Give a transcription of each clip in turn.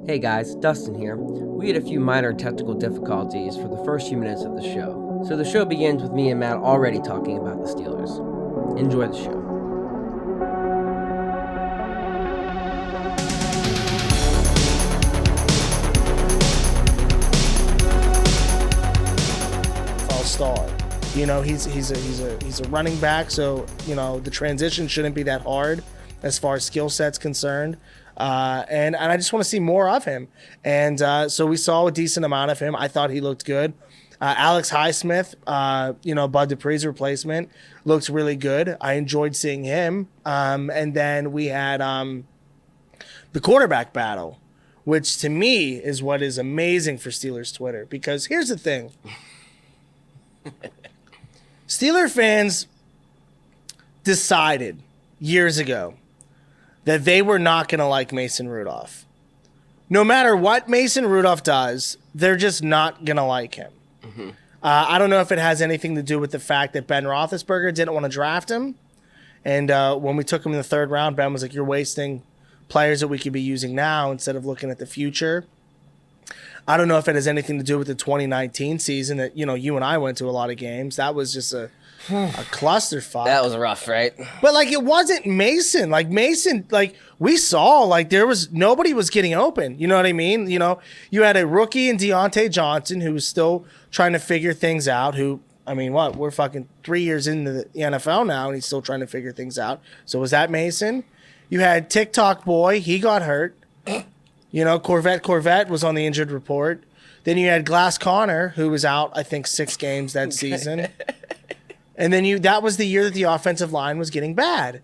Hey guys, Dustin here. We had a few minor technical difficulties for the first few minutes of the show, so the show begins with me and Matt already talking about the Steelers. Enjoy the show. All-star. You know, he's a running back, so you know the transition shouldn't be that hard as far as skill set's concerned. And I just want to see more of him. And so we saw a decent amount of him. I thought he looked good. Alex Highsmith, Bud Dupree's replacement, looked really good. I enjoyed seeing him. And then we had the quarterback battle, which to me is what is amazing for Steelers Twitter. Because here's the thing. Steeler fans decided years ago that they were not going to like Mason Rudolph. No matter what Mason Rudolph does, they're just not going to like him. Mm-hmm. I don't know if it has anything to do with the fact that Ben Roethlisberger didn't want to draft him. And when we took him in the third round, Ben was like, you're wasting players that we could be using now instead of looking at the future. I don't know if it has anything to do with the 2019 season that, you and I went to a lot of games. That was just a clusterfuck. That was rough, right? But, it wasn't Mason. We saw, nobody was getting open. You know what I mean? You had a rookie in Deontay Johnson who was still trying to figure things out, we're fucking 3 years into the NFL now, and he's still trying to figure things out. So was that Mason? You had TikTok boy. He got hurt. Corvette was on the injured report. Then you had Glass Connor, who was out, I think, 6 games that season. And then that was the year that the offensive line was getting bad.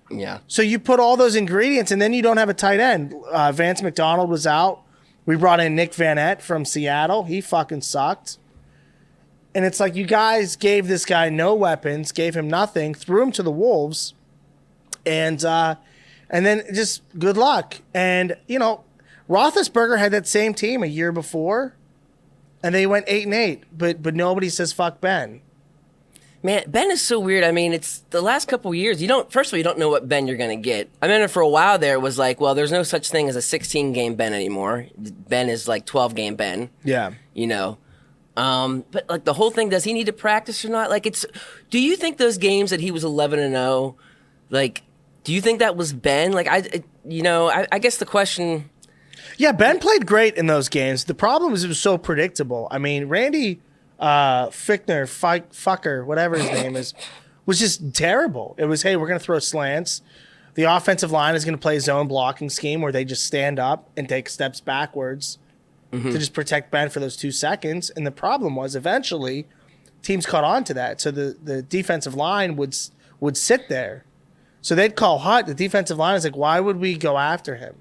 Yeah. So you put all those ingredients, and then you don't have a tight end. Vance McDonald was out. We brought in Nick Vanette from Seattle. He fucking sucked. And it's like you guys gave this guy no weapons, gave him nothing, threw him to the wolves, and then just good luck. And, Roethlisberger had that same team a year before, and they went 8-8, but nobody says fuck Ben. Man, Ben is so weird. It's the last couple of years. You don't know what Ben you're going to get. For a while there, it was like, well, there's no such thing as a 16-game Ben anymore. Ben is like 12-game Ben. Yeah. But the whole thing, does he need to practice or not? Do you think those games that he was 11-0, do you think that was Ben? I guess the question. Yeah, Ben played great in those games. The problem is it was so predictable. Randy Fucker, whatever his name is, was just terrible. It was, hey, we're going to throw slants. The offensive line is going to play a zone blocking scheme where they just stand up and take steps backwards to just protect Ben for those 2 seconds. And the problem was eventually teams caught on to that. So the defensive line would sit there. So they'd call hut. The defensive line is like, why would we go after him?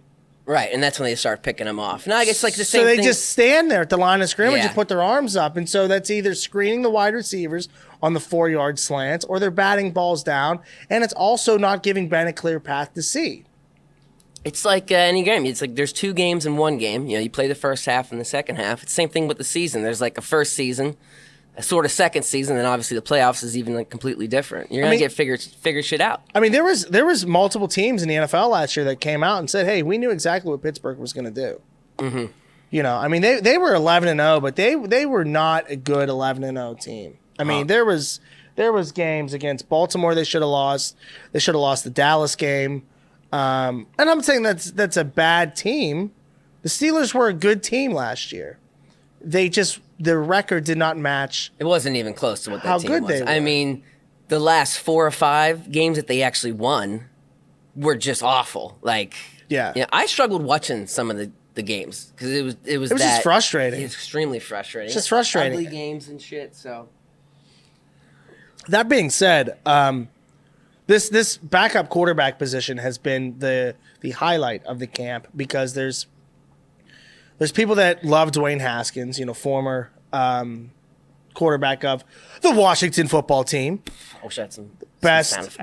Right, and that's when they start picking them off. No, I guess the same thing. So they just stand there at the line of scrimmage and put their arms up. And so that's either screening the wide receivers on the 4-yard slants or they're batting balls down. And it's also not giving Ben a clear path to see. It's like any game. It's like there's 2 games in one game. You play the first half and the second half. It's the same thing with the season. There's a first season, a sort of second season, and obviously the playoffs is even completely different. You're going to figure shit out. There was multiple teams in the NFL last year that came out and said, hey, we knew exactly what Pittsburgh was going to do. Mm-hmm. They were 11-0, but they were not a good 11-0 team. There was games against Baltimore they should have lost. They should have lost the Dallas game. And I'm saying that's a bad team. The Steelers were a good team last year. Their record did not match. It wasn't even close to what that how team good was. they were. The last 4 or 5 games that they actually won were just awful. I struggled watching some of the games because it was just frustrating. It was extremely frustrating. It's just frustrating. Ugly games and shit. So that being said, this backup quarterback position has been the highlight of the camp because there's people that love Dwayne Haskins, former quarterback of the Washington football team. I wish I had some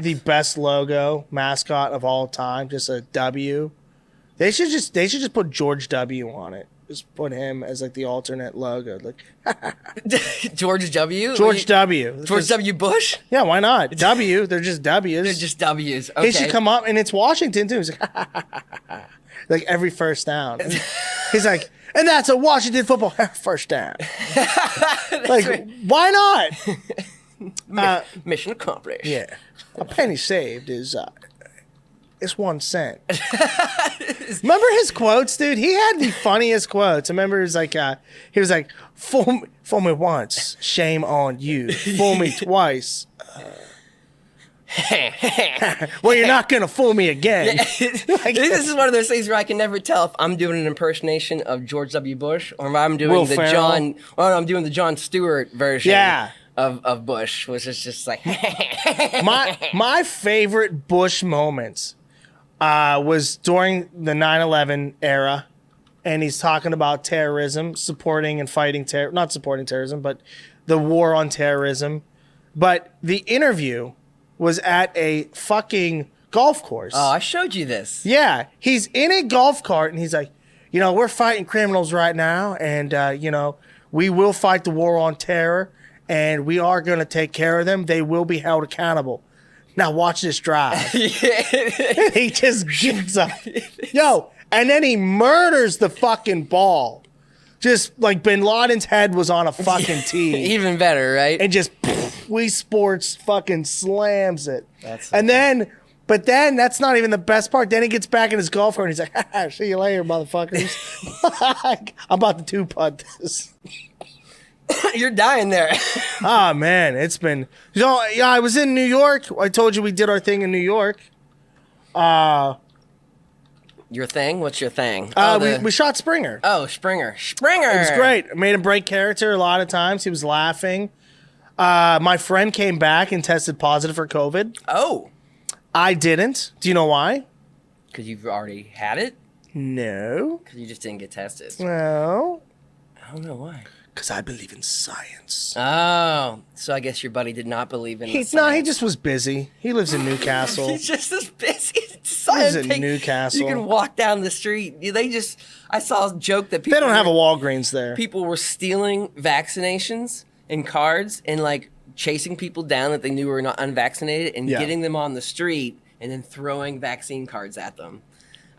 the best logo mascot of all time, just a W. They should just put George W on it. Just put him as the alternate logo. George W? George W. George W. Bush? Yeah, why not? W. They're just W's. They're just W's. Okay. He should come up, and it's Washington too. He's like every first down. He's like, and that's a Washington football first down. Like, right. why not? Mission accomplished. Yeah, a penny saved is 1 cent. Remember his quotes, dude? He had the funniest quotes. I remember he was like, fool me once, shame on you. Fool me twice. Well, you're not gonna fool me again. This is one of those things where I can never tell if I'm doing an impersonation of George W. Bush or if I'm doing Will the Ferrell. I'm doing the Jon Stewart version. Yeah. Of Bush, which is just like my favorite Bush moments was during the 9/11 era, and he's talking about terrorism, supporting and fighting not supporting terrorism, but the war on terrorism. But the interview was at a fucking golf course. Oh, I showed you this. Yeah, he's in a golf cart, and he's like, we're fighting criminals right now, and we will fight the war on terror, and we are going to take care of them. They will be held accountable. Now watch this drive. He just gets up. And then he murders the fucking ball. Just like Bin Laden's head was on a fucking tee. Even better, right? And just Wii Sports fucking slams it. But then that's not even the best part. Then he gets back in his golf cart and he's like, see you later, motherfuckers. I'm about to two-putt this. You're dying there. Oh, man. It's been... I was in New York. I told you we did our thing in New York. Your thing? What's your thing? We shot Springer. Oh, Springer. It was great. I made him break character a lot of times. He was laughing. My friend came back and tested positive for COVID. Oh. I didn't. Do you know why? Because you've already had it? No. Because you just didn't get tested. No. I don't know why. Because I believe in science. Oh. So I guess your buddy did not believe in science. No, he just was busy. He lives in Newcastle. He's just as busy. He lives in Newcastle. You can walk down the street. I saw a joke that people... They don't have a Walgreens there. People were stealing vaccinations and cards and like chasing people down that they knew were not unvaccinated and getting them on the street and then throwing vaccine cards at them.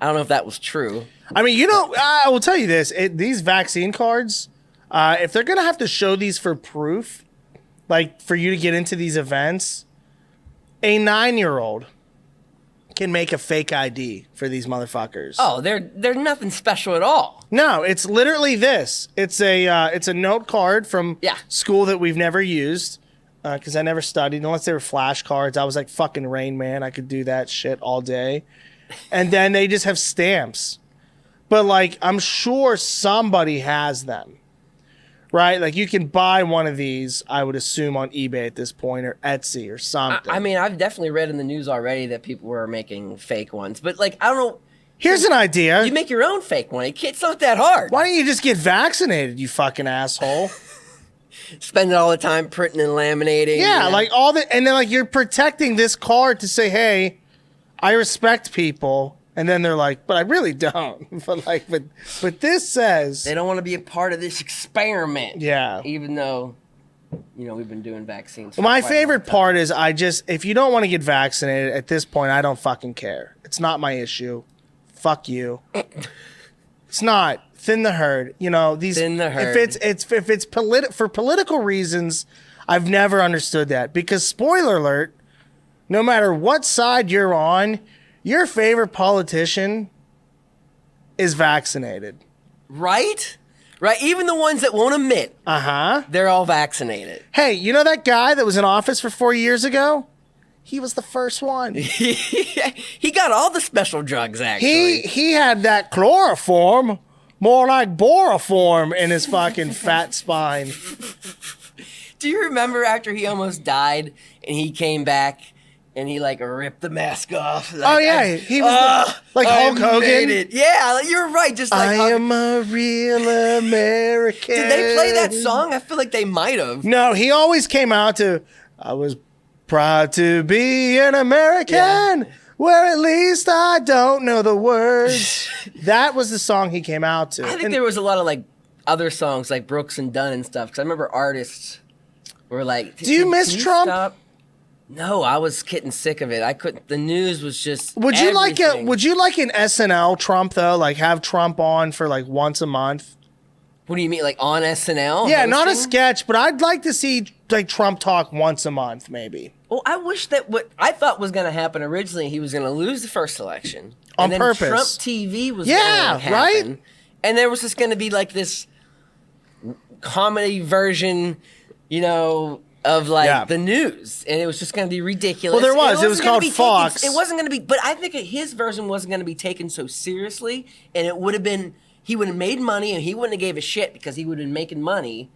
I don't know if that was true. I mean, I will tell you this. These vaccine cards, if they're going to have to show these for proof, like for you to get into these events, a 9-year-old can make a fake ID for these motherfuckers. Oh, they're nothing special at all. No, it's literally this. It's a note card from school that we've never used because I never studied unless they were flashcards. I was like fucking Rain Man. I could do that shit all day. And then they just have stamps. But like, I'm sure somebody has them. Right? Like you can buy one of these, I would assume, on eBay at this point or Etsy or something. I mean, I've definitely read in the news already that people were making fake ones. But like, I don't know. Here's an idea. You make your own fake one. It's not that hard. Why don't you just get vaccinated, you fucking asshole? Spending all the time printing and laminating. Yeah, like and then like you're protecting this card to say, hey, I respect people. And then they're like, but I really don't. but this says they don't want to be a part of this experiment. Yeah. Even though, we've been doing vaccines. My favorite part is if you don't want to get vaccinated at this point, I don't fucking care. It's not my issue. Fuck you. It's not. Thin the herd. Thin the herd. If it's for political reasons, I've never understood that. Because spoiler alert, no matter what side you're on, your favorite politician is vaccinated. Right? Right. Even the ones that won't admit. They're all vaccinated. Hey, you know that guy that was in office for 4 years ago? He was the first one. He got all the special drugs, actually. He had that chloroform, more like boroform, in his fucking fat spine. Do you remember after he almost died and he came back and he like ripped the mask off? Like, he was like Hulk Hogan. Yeah, like, you're right. Just like I am a real American. Did they play that song? I feel like they might have. No, he always came out to I was proud to be an American, where at least I don't know the words. That was the song he came out to. I think there was a lot of like other songs like Brooks and Dunn and stuff. Because I remember artists were like, "Do you miss Trump?" Stop? No, I was getting sick of it. I couldn't. The news was just. Would you everything. like an SNL Trump though? Like have Trump on for like once a month? What do you mean, like on SNL? Yeah, not a hosting? sketch, but I'd like to see like Trump talk once a month, maybe. Well, I wish that what I thought was going to happen originally, he was going to lose the first election On and then purpose. Trump TV was Yeah, going to happen, right? and there was just going to be like this comedy version, of like the news, and it was just going to be ridiculous. Well, there was. It was wasn't gonna called be Fox. It wasn't going to be, but I think his version wasn't going to be taken so seriously, and it would have been. He would have made money, and he wouldn't have gave a shit because he would have been making money.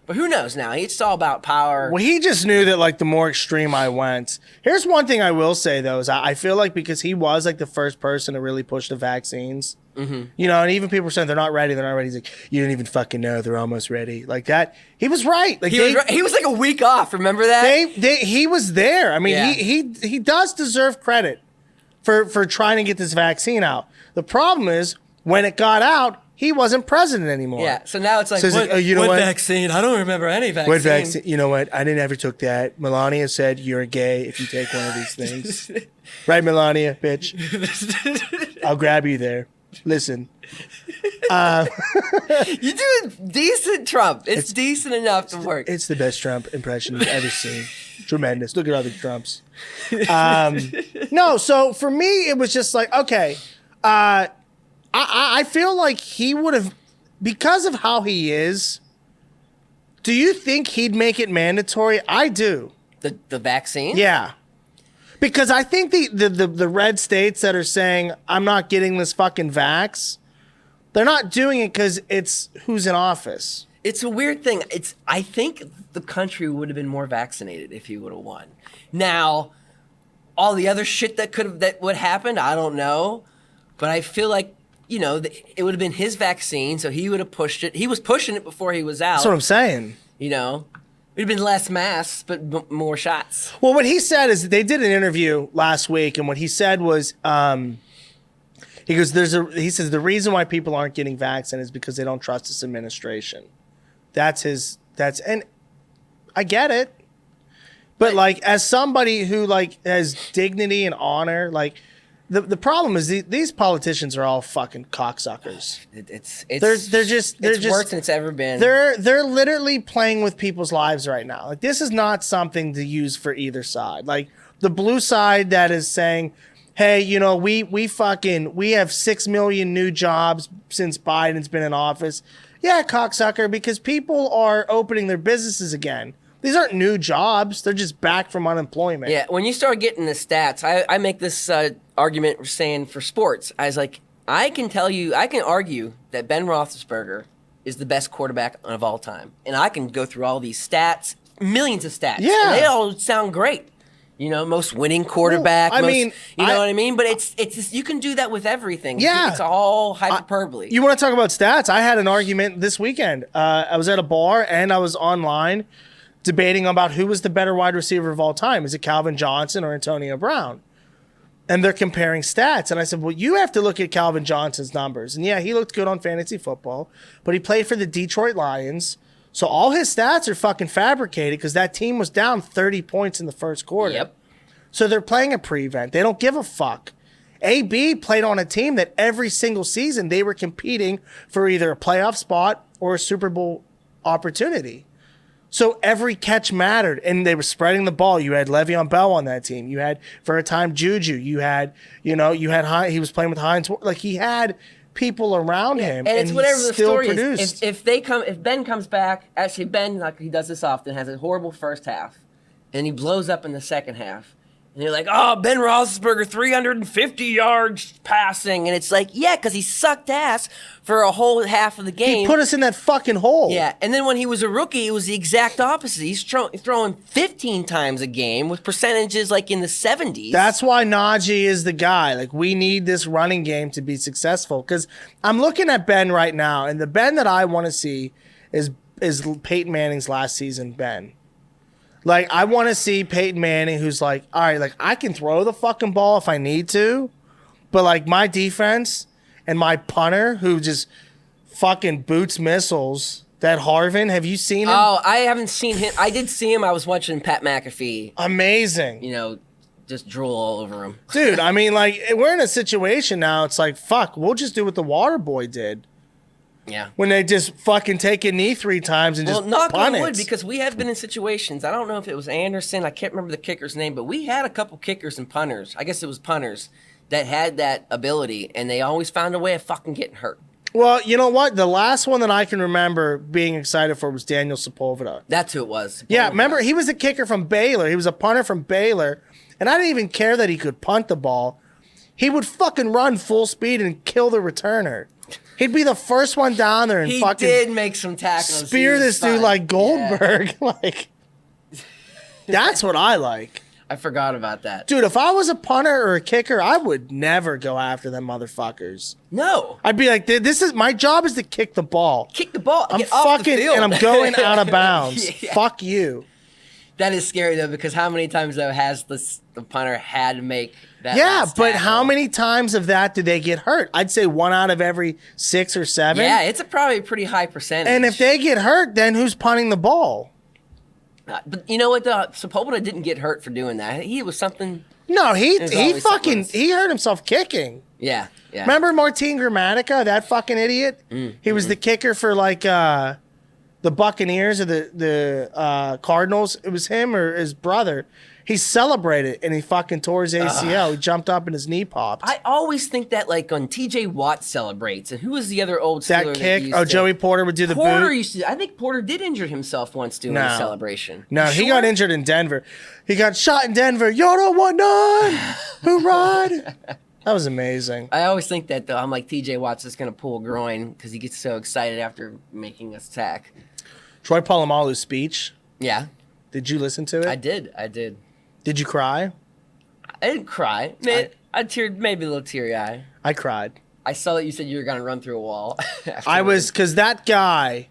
But who knows now? It's all about power. Well, he just knew that like the more extreme I went. Here's one thing I will say though is I feel like because he was like the first person to really push the vaccines. And even people were saying they're not ready. He's like, you didn't even fucking know they're almost ready. Like that. He was right. Like He was like a week off. Remember that? He was there. I mean, Yeah. he does deserve credit for trying to get this vaccine out. The problem is when it got out, he wasn't president anymore. Yeah. So now it's like, So it's what, like, you know what what? vaccine? I don't remember any vaccine. What vaccine? You know what? I never took that. Melania said you're gay if you take one of these things. Right, Melania, bitch? I'll grab you there. Listen. You're doing decent Trump. It's decent enough to work. It's the best Trump impression you've ever seen. Tremendous. Look at other Trumps. No, so for me, it was just like, okay. I feel like he would have, because of how he is, do you think he'd make it mandatory? I do. The vaccine? Yeah. Because I think the red states that are saying, I'm not getting this fucking vax, they're not doing it because it's who's in office. It's a weird thing. I think the country would have been more vaccinated if he would have won. Now, all the other shit that would happen, I don't know. But I feel like, it would have been his vaccine, so he would have pushed it. He was pushing it before he was out. That's what I'm saying. It would have been less masks, but more shots. Well, what he said is they did an interview last week, and what he said was, he goes, he says the reason why people aren't getting vaccinated is because they don't trust this administration. And I get it. But like, as somebody who like has dignity and honor, like the problem is these politicians are all fucking cocksuckers. They're just worse than it's ever been. They're literally playing with people's lives right now. Like this is not something to use for either side. Like the blue side that is saying, hey, we have 6 million new jobs since Biden's been in office. Yeah, cocksucker, because people are opening their businesses again. These aren't new jobs. They're just back from unemployment. Yeah, when you start getting the stats, I make this argument saying for sports. I was like, I can argue that Ben Roethlisberger is the best quarterback of all time. And I can go through all these stats, millions of stats. Yeah. And they all sound great. Most winning quarterback. Well, what I mean? But it's just, you can do that with everything. Yeah. It's all hyperbole. You want to talk about stats? I had an argument this weekend. I was at a bar and I was online debating about who was the better wide receiver of all time. Is it Calvin Johnson or Antonio Brown? And they're comparing stats. And I said, well, you have to look at Calvin Johnson's numbers. And yeah, he looked good on fantasy football, but he played for the Detroit Lions. So all his stats are fucking fabricated because that team was down 30 points in the first quarter. Yep. So they're playing a prevent. They don't give a fuck. AB played on a team that every single season they were competing for either a playoff spot or a Super Bowl opportunity. So every catch mattered, and they were spreading the ball. You had Le'Veon Bell on that team. You had, for a time, JuJu. You had he was playing with Hines. Like, he had people around him, and it's whatever the story produced. is. If Ben comes back, actually Ben, like he does this often, has a horrible first half, and he blows up in the second half. And you're like, oh, Ben Roethlisberger, 350 yards passing. And it's like, yeah, because he sucked ass for a whole half of the game. He put us in that fucking hole. Yeah, and then when he was a rookie, it was the exact opposite. He's throwing 15 times a game with percentages like in the 70s. That's why Najee is the guy. Like, we need this running game to be successful. Because I'm looking at Ben right now, and the Ben that I want to see is Peyton Manning's last season Ben. Like, I want to see Peyton Manning who's like, all right, like, I can throw the fucking ball if I need to, but, like, my defense and my punter who just fucking boots missiles That Harvin, have you seen him? Oh, I haven't seen him. I did see him. I was watching Pat McAfee. Amazing. You know, just drool all over him. Dude, I mean, like, we're in a situation now. It's like, fuck, we'll just do what the water boy did. Yeah. When they just fucking take a knee 3 times and just knock punt on it. wood, because we have been in situations. I don't know if it was Anderson. I can't remember the kicker's name, but we had a couple kickers and punters. I guess it was punters that had that ability, and they always found a way of fucking getting hurt. Well, you know what? The last one that I can remember being excited for was Daniel Sepulveda. That's who it was. Yeah, remember? He was a kicker from Baylor. He was a punter from Baylor, and I didn't even care that he could punt the ball. He would fucking run full speed and kill the returner. He'd be the first one down there and he fucking did make some tackles. spear this dude like Goldberg. Yeah. Like, that's what I like. I forgot about that. Dude, if I was a punter or a kicker, I would never go after them motherfuckers. No. I'd be like, this is my job is to kick the ball. Kick the ball. I'm get off the fucking field. and I'm going out of bounds. Yeah. Fuck you. That is scary though, because how many times though has the punter had to make that? Yeah, last but tackle? how many times of that do they get hurt? I'd say 1 out of every 6 or 7. Yeah, it's probably a pretty high percentage. And if they get hurt, then who's punting the ball? But you know what? Sepulveda didn't get hurt for doing that. He was something. No, he always fucking something. he hurt himself kicking. Yeah, yeah. Remember Martin Gramatica, that fucking idiot? He was the kicker for like the Buccaneers or the Cardinals. It was him or his brother. He celebrated and he fucking tore his ACL. He jumped up and his knee popped. I always think that like when TJ Watt celebrates, and who was the other old that Steeler kick. used Oh, to- Joey Porter would do the Porter boot. used to. I think Porter did injure himself once doing a celebration. No, You he sure? got injured in Denver. He got shot in Denver. You don't want none. Who ride? That was amazing. I always think that though. I'm like TJ Watt's just gonna pull a groin because he gets so excited after making a sack. Troy Polamalu's speech. Yeah, Did you listen to it? I did. Did you cry? I didn't cry. I teared, maybe a little teary eye. I cried. I saw that you said you were gonna run through a wall. I was, because that guy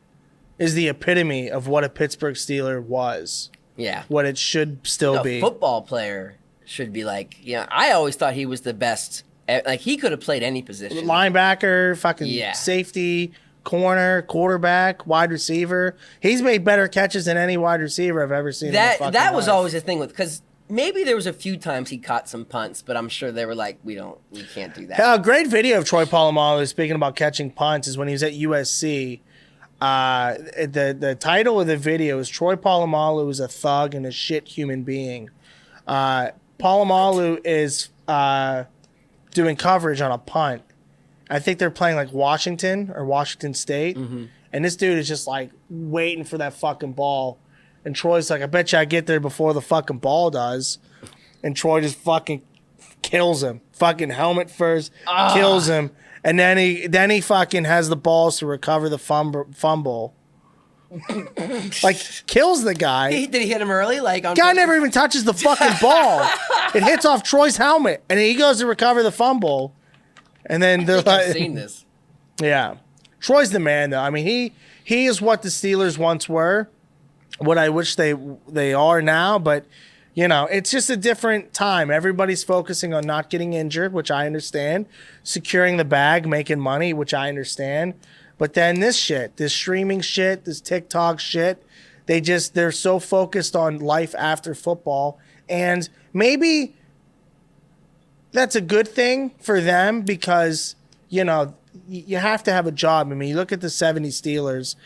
is the epitome of what a Pittsburgh Steeler was. Yeah. What it should still A be. football player should be like, I always thought he was the best. Like, he could have played any position. Linebacker, fucking safety, corner, quarterback, wide receiver. He's made better catches than any wide receiver I've ever seen. That in my fucking was life. always the thing with, because maybe there was a few times he caught some punts, but I'm sure they were like, we can't do that. A great video of Troy Polamalu speaking about catching punts is when he was at USC. The title of the video is Troy Polamalu is a thug and a shit human being. Polamalu is doing coverage on a punt. I think they're playing like Washington or Washington State. Mm-hmm. And this dude is just like waiting for that fucking ball. And Troy's like, I bet you I get there before the fucking ball does. And Troy just fucking kills him. Fucking helmet first, kills him. And then he fucking has the balls to recover the fumble. Like, kills the guy. Did he hit him early? Like, on Guy never even touches the fucking ball. It hits off Troy's helmet. And he goes to recover the fumble. And then they're I've like, seen this. yeah. Troy's the man, though. I mean, he is what the Steelers once were. What I wish they are now, but it's just a different time. Everybody's focusing on not getting injured, which I understand, securing the bag, making money, which I understand. But then this streaming shit, this TikTok shit, they're so focused on life after football, and maybe that's a good thing for them because you have to have a job. I mean, you look at the 70 Steelers.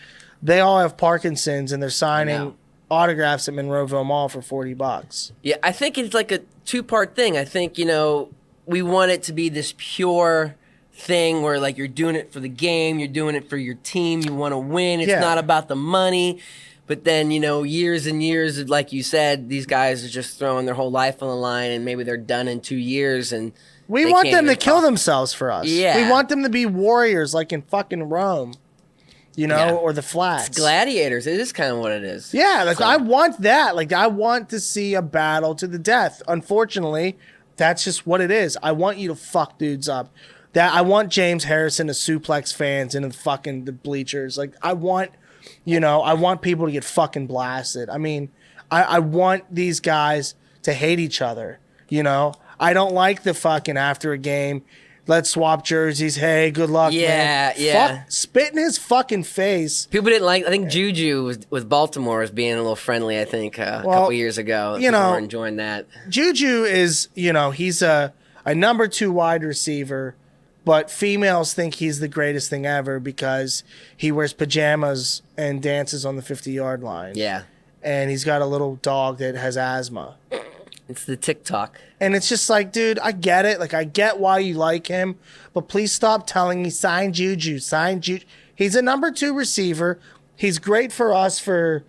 They all have Parkinson's, and they're signing autographs at Monroeville Mall for $40. Yeah, I think it's like a two-part thing. I think, we want it to be this pure thing where, like, you're doing it for the game, you're doing it for your team, you want to win. It's not about the money. But then, years and years, like you said, these guys are just throwing their whole life on the line, and maybe they're done in 2 years, and we want them to kill themselves for us. Yeah. We want them to be warriors like in fucking Rome. Or the Flats. It's gladiators. It is kind of what it is. Yeah, like I want that. Like I want to see a battle to the death. Unfortunately, that's just what it is. I want you to fuck dudes up. That I want James Harrison to suplex fans into the bleachers. Like I want people to get fucking blasted. I mean, I want these guys to hate each other. I don't like the fucking after a game. let's swap jerseys. Hey, good luck, man. Yeah. Spit in his fucking face. People didn't like. I think JuJu with Baltimore was being a little friendly. I think a couple years ago, people weren't enjoying that. JuJu is, he's a number 2 wide receiver, but females think he's the greatest thing ever because he wears pajamas and dances on the 50-yard line. Yeah, and he's got a little dog that has asthma. It's the TikTok. And it's just like, dude, I get it. Like, I get why you like him, but please stop telling me sign JuJu, sign JuJu. He's a number 2 receiver. He's great for us for,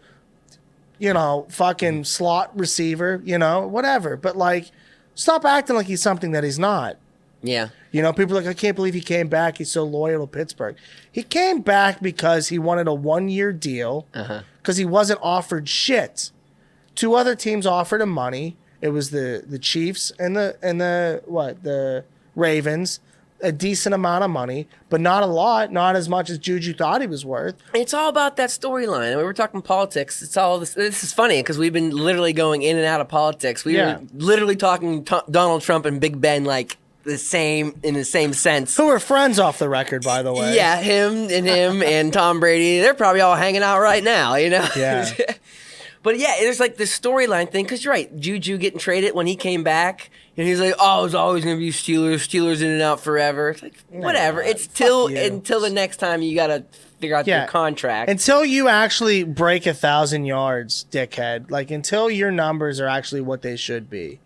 fucking slot receiver, whatever. But, like, stop acting like he's something that he's not. Yeah. People are like, I can't believe he came back. He's so loyal to Pittsburgh. He came back because he wanted a 1-year deal because he wasn't offered shit. 2 other teams offered him money. It was the Chiefs and the Ravens, a decent amount of money, but not a lot, not as much as JuJu thought he was worth. It's all about that storyline. We were talking politics. It's all this. This is funny because we've been literally going in and out of politics. We were literally talking Donald Trump and Big Ben like in the same sense. Who are friends off the record, by the way. Yeah, him and Tom Brady. They're probably all hanging out right now. Yeah. But yeah, there's like this storyline thing because you're right. JuJu getting traded when he came back, and he's like, "Oh, it's always gonna be Steelers in and out forever." It's like whatever. It's until the next time you gotta figure out your contract. Until you actually break 1,000 yards, dickhead. Like until your numbers are actually what they should be.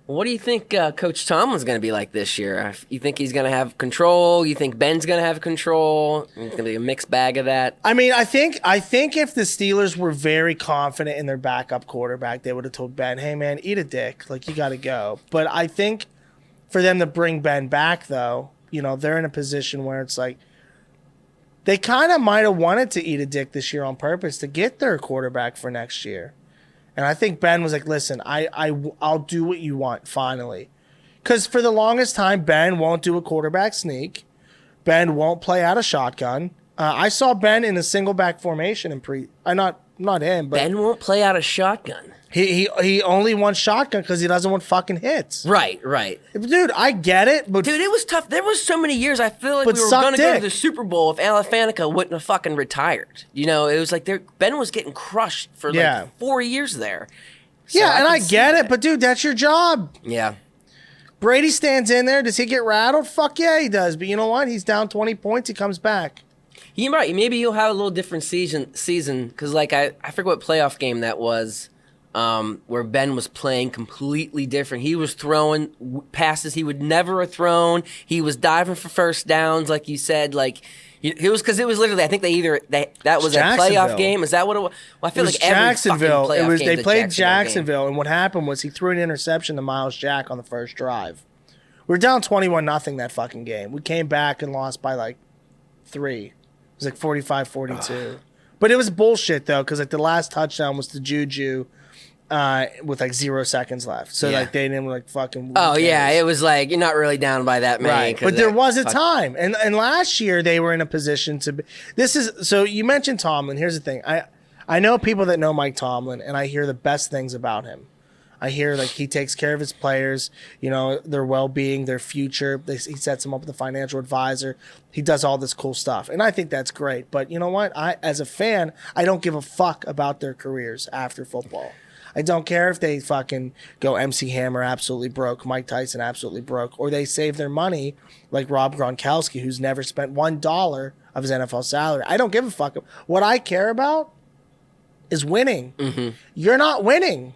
What do you think Coach Tomlin's going to be like this year? You think he's going to have control? You think Ben's going to have control? It's going to be a mixed bag of that. I mean, I think if the Steelers were very confident in their backup quarterback, they would have told Ben, "Hey man, eat a dick. Like you got to go." But I think for them to bring Ben back, though, they're in a position where it's like they kind of might have wanted to eat a dick this year on purpose to get their quarterback for next year. And I think Ben was like, listen, I'll do what you want, finally. Because for the longest time, Ben won't do a quarterback sneak. Ben won't play out of shotgun. I saw Ben in a single back formation in not him, but Ben won't play out of shotgun. He only wants shotgun because he doesn't want fucking hits. Right. Dude, I get it, but dude, it was tough. There was so many years I feel like we were going to go to the Super Bowl if Alan Faneca wouldn't have fucking retired. It was like Ben was getting crushed for 4 years there. So and I get it, but dude, that's your job. Yeah. Brady stands in there. Does he get rattled? Fuck yeah, he does. But you know what? He's down 20 points. He comes back. You're right. Maybe you'll have a little different season because like I forget what playoff game that was. Where Ben was playing completely different. He was throwing passes he would never have thrown. He was diving for first downs, like you said. Like it was because it was literally. I think that was a playoff game. Is that what it was? Well, I feel like Jacksonville. Every fucking playoff game they played Jacksonville, and what happened was he threw an interception to Miles Jack on the first drive. We were down 21-0 that fucking game. We came back and lost by like 3. It was like 45-42. But it was bullshit though, because like the last touchdown was to JuJu. With like 0 seconds left, so like they didn't like fucking. Oh yeah, it was like you're not really down by that many, right? But there was a time, and last year they were in a position to. This is so you mentioned Tomlin. Here's the thing, I know people that know Mike Tomlin, and I hear the best things about him. I hear like he takes care of his players, their well-being, their future. He sets them up with a financial advisor. He does all this cool stuff, and I think that's great. But you know what? As a fan, I don't give a fuck about their careers after football. I don't care if they fucking go MC Hammer absolutely broke, Mike Tyson absolutely broke, or they save their money like Rob Gronkowski, who's never spent $1 of his NFL salary. I don't give a fuck. What I care about is winning. Mm-hmm. You're not winning.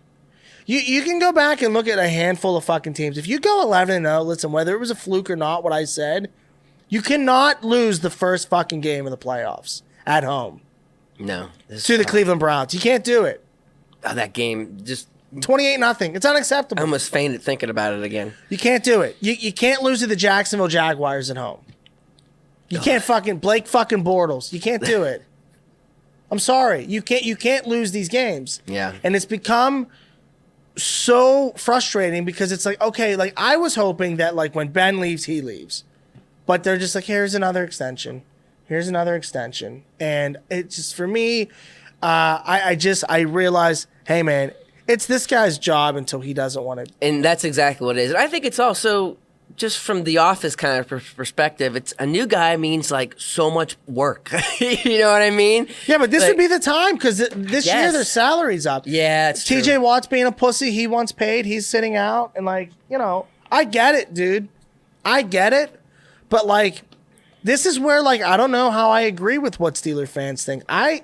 You can go back and look at a handful of fucking teams. If you go 11-0, listen, whether it was a fluke or not, what I said, you cannot lose the first fucking game of the playoffs at home. No. To the Cleveland Browns. You can't do it. Oh, that game just 28-0. It's unacceptable. I almost fainted thinking about it again. You can't do it. You can't lose to the Jacksonville Jaguars at home. You can't fucking Blake fucking Bortles. You can't do it. I'm sorry. You can't lose these games. Yeah. And it's become so frustrating because it's like, okay, like I was hoping that like when Ben leaves, he leaves. But they're just like, here's another extension. Here's another extension. And it's just for me, I realize, hey man, it's this guy's job until he doesn't want to. And that's exactly what it is. And I think it's also just from the office kind of perspective, it's a new guy means like so much work. You know what I mean? Yeah, but this like, would be the time because this year Yes. their salary's up. Yeah, it's true. TJ Watt's being a pussy. He wants paid. He's sitting out. And, like, you know, I get it, dude. I get it. But, like, this is where, like, I don't know how I agree with what Steeler fans think. I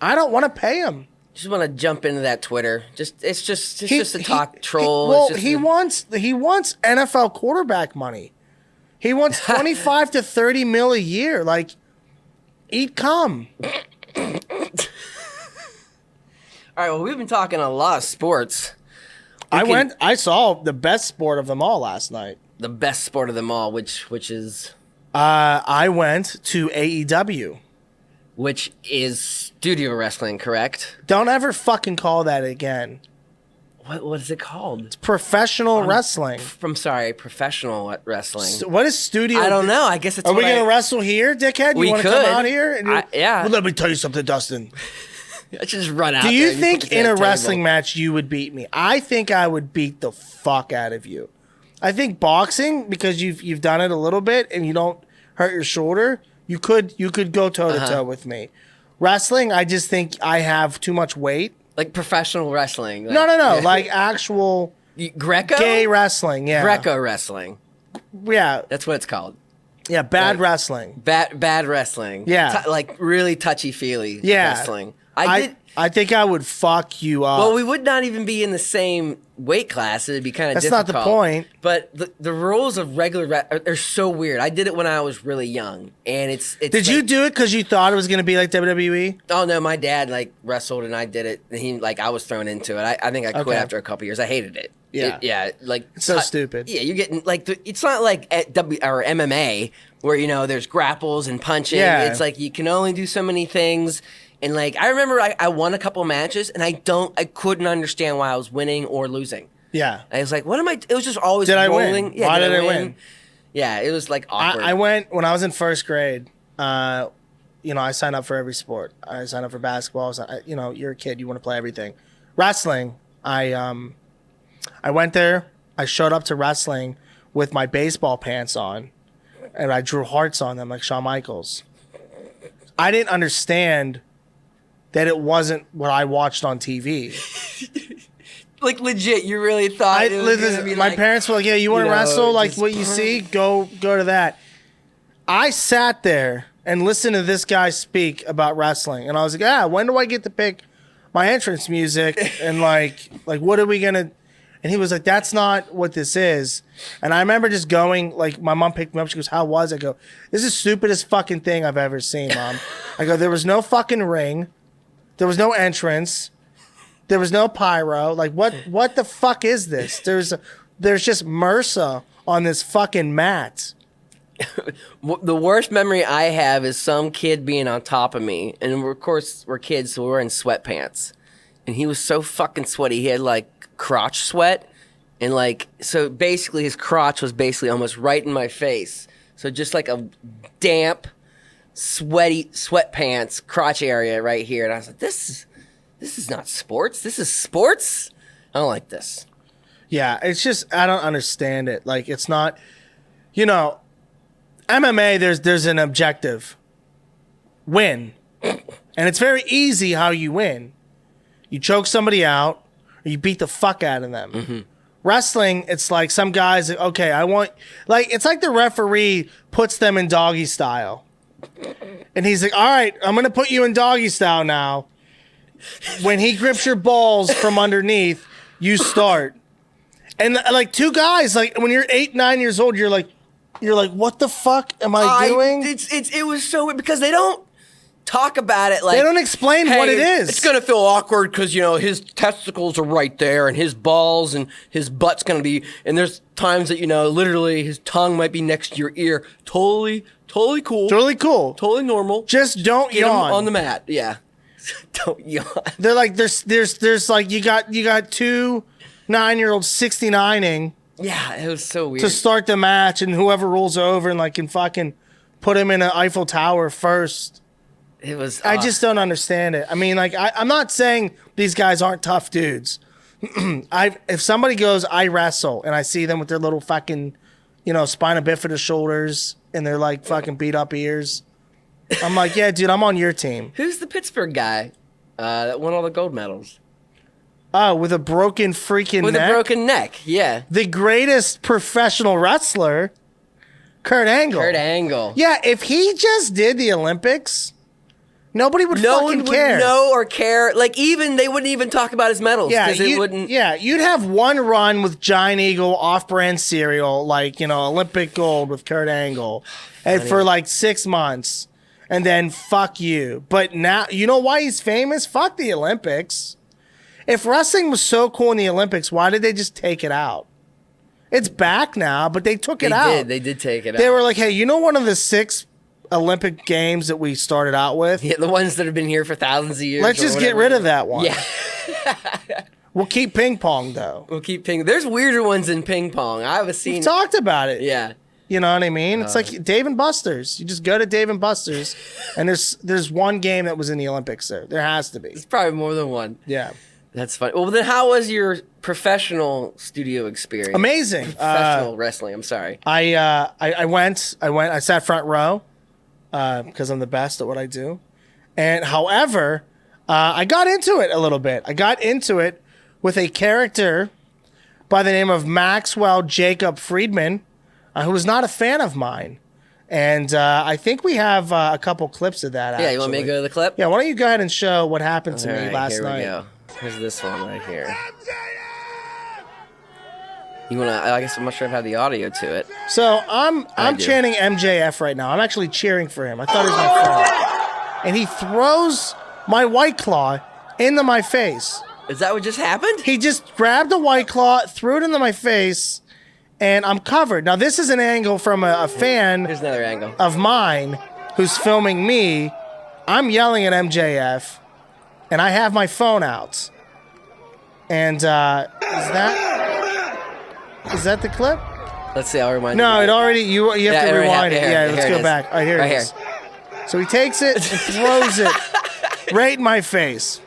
don't want to pay him. Just want to jump into that Twitter. It's just a talk troll. Well, It's just he wants NFL quarterback money. He wants 25 to 30 mil a year. Like, eat cum. All right. Well, we've been talking a lot of sports. I saw the best sport of them all last night. The best sport of them all, which is I went to AEW. which is studio wrestling, correct? Don't ever fucking call that again. What is it called? It's professional wrestling. I'm sorry, professional wrestling. What is studio? I don't know. I guess it's. Are we gonna wrestle here, dickhead? We You want to could. come out here? Yeah. Well, let me tell you something, Dustin. Let's just run out. Do there you and think put in a that wrestling table. match you would beat me? I think I would beat the fuck out of you. I think boxing, because you've done it a little bit and you don't hurt your shoulder, you could go toe to toe with me. Wrestling, I just think I have too much weight. Like professional wrestling? Like, No, yeah. like actual Greco? gay wrestling. Yeah, Greco wrestling. Yeah, That's what it's called. yeah, bad Like- wrestling. Bad wrestling. Yeah. Like really touchy-feely Yeah, wrestling. I think I would fuck you up. Well, we would not even be in the same weight class. It'd be kind of That's difficult. not the point. But the rules of regular are so weird. I did it when I was really young, and it's. Did like, you do it because you thought it was going to be like WWE? Oh no, my dad like wrestled, and I did it. And he I was thrown into it. I think I quit Okay. after a couple years. I hated it. Yeah. Yeah. Like It's so stupid. Yeah, you're getting like it's not like at or MMA where there's grapples and punching. Yeah. It's like you can only do so many things. And like I remember I won a couple matches, and I couldn't understand why I was winning or losing. Yeah. I was like, what am I? It was just always Did I win? rolling. Yeah, Why did I win? Yeah, it was like awkward. I went when I was in first grade. I signed up for every sport. I signed up for basketball. You're a kid. You want to play everything. Wrestling. I went there. I showed up to wrestling with my baseball pants on, and I drew hearts on them like Shawn Michaels. I didn't understand that it wasn't what I watched on TV. Like legit, you really thought it was gonna be my like, parents were like, "Yeah, you want to wrestle? Like just- what you see? Go to that." I sat there and listened to this guy speak about wrestling, and I was like, when do I get to pick my entrance music? And like what are we gonna? And he was like, "That's not what this is." And I remember just going, like, my mom picked me up. She goes, "How was it?" I go, "This is the stupidest fucking thing I've ever seen, Mom." I go, "There was no fucking ring. There was no entrance. There was no pyro. Like, what the fuck is this? There's just MRSA on this fucking mat." The worst memory I have is some kid being on top of me, and of course we're kids, so we're in sweatpants, and he was so fucking sweaty. He had like crotch sweat, and like so basically his crotch was basically almost right in my face. So just like a damp, sweaty sweatpants crotch area right here, and I was like, this is not sports. This is sports. I don't like this. Yeah, it's just I don't understand it. Like, it's not, MMA. There's an objective. Win, and it's very easy how you win. You choke somebody out, or you beat the fuck out of them. Mm-hmm. Wrestling, it's like some guys. Okay, it's like the referee puts them in doggy style, and he's like, "All right, I'm gonna put you in doggy style now." When he grips your balls from underneath, you start. And like two guys, like when you're 8, 9 years old, you're like, what the fuck am I doing? It was so weird because they don't talk about it like They don't explain what it is. It's gonna feel awkward because his testicles are right there and his balls and his butt's gonna be, and there's times that literally his tongue might be next to your ear. Totally cool. Totally cool. Totally normal. Just don't Get 'em yawn. on the mat. Yeah. Don't yawn. They're like there's like you got two 9-year-olds 69ing Yeah, it was so weird. to start the match, and whoever rolls over and like can fucking put him in an Eiffel Tower first. It was. I just don't understand it. I mean, like I'm not saying these guys aren't tough dudes. if somebody goes, I wrestle, and I see them with their little fucking, spina bifida shoulders and their like fucking beat up ears, I'm like, yeah, dude, I'm on your team. Who's the Pittsburgh guy that won all the gold medals? Oh, with a broken freaking With neck? a broken neck, yeah. The greatest professional wrestler, Kurt Angle. Kurt Angle. Yeah, if he just did the Olympics, nobody would No fucking one would care. know or care. Like, they wouldn't even talk about his medals. Yeah, Because it wouldn't. Yeah, you'd have one run with Giant Eagle off-brand cereal, like, Olympic gold with Kurt Angle, and for like 6 months, and then fuck you. But now, you know why he's famous? Fuck the Olympics. If wrestling was so cool in the Olympics, why did they just take it out? It's back now, but they took it out. They did take it out. They were like, hey, one of the 6 Olympic games that we started out with? Yeah, the ones that have been here for thousands of years. Let's just get rid of that one. Yeah. We'll keep ping pong, though. We'll keep ping. There's weirder ones in ping pong. I haven't seen. We've talked about it. Yeah. You know what I mean? It's like Dave and Buster's. You just go to Dave and Buster's, and there's one game that was in the Olympics there. There has to be. It's probably more than one. Yeah. That's funny. Well, then how was your professional studio experience? Amazing. Professional wrestling. I'm sorry. I went. I sat front row because I'm the best at what I do. And however, I got into it a little bit. I got into it with a character by the name of Maxwell Jacob Friedman, who was not a fan of mine. And I think we have a couple clips of that. Yeah, you want me to go to the clip? Yeah, why don't you go ahead and show what happened to All me right, last here night? we go. Here's this one right here. You wanna? I guess I'm not sure if I have the audio to it. So I'm do. chanting MJF right now. I'm actually cheering for him. I thought he was my friend. And he throws my White Claw into my face. Is that what just happened? He just grabbed a White Claw, threw it into my face, and I'm covered. Now, this is an angle from a fan Here's another angle. of mine who's filming me. I'm yelling at MJF, and I have my phone out. And is that the clip? Let's see. I'll rewind. No, you. it already. You have Yeah, to it already rewind it. happened. Yeah, Here let's it go is. back. All right, here Right it is. So he takes it and throws it right in my face.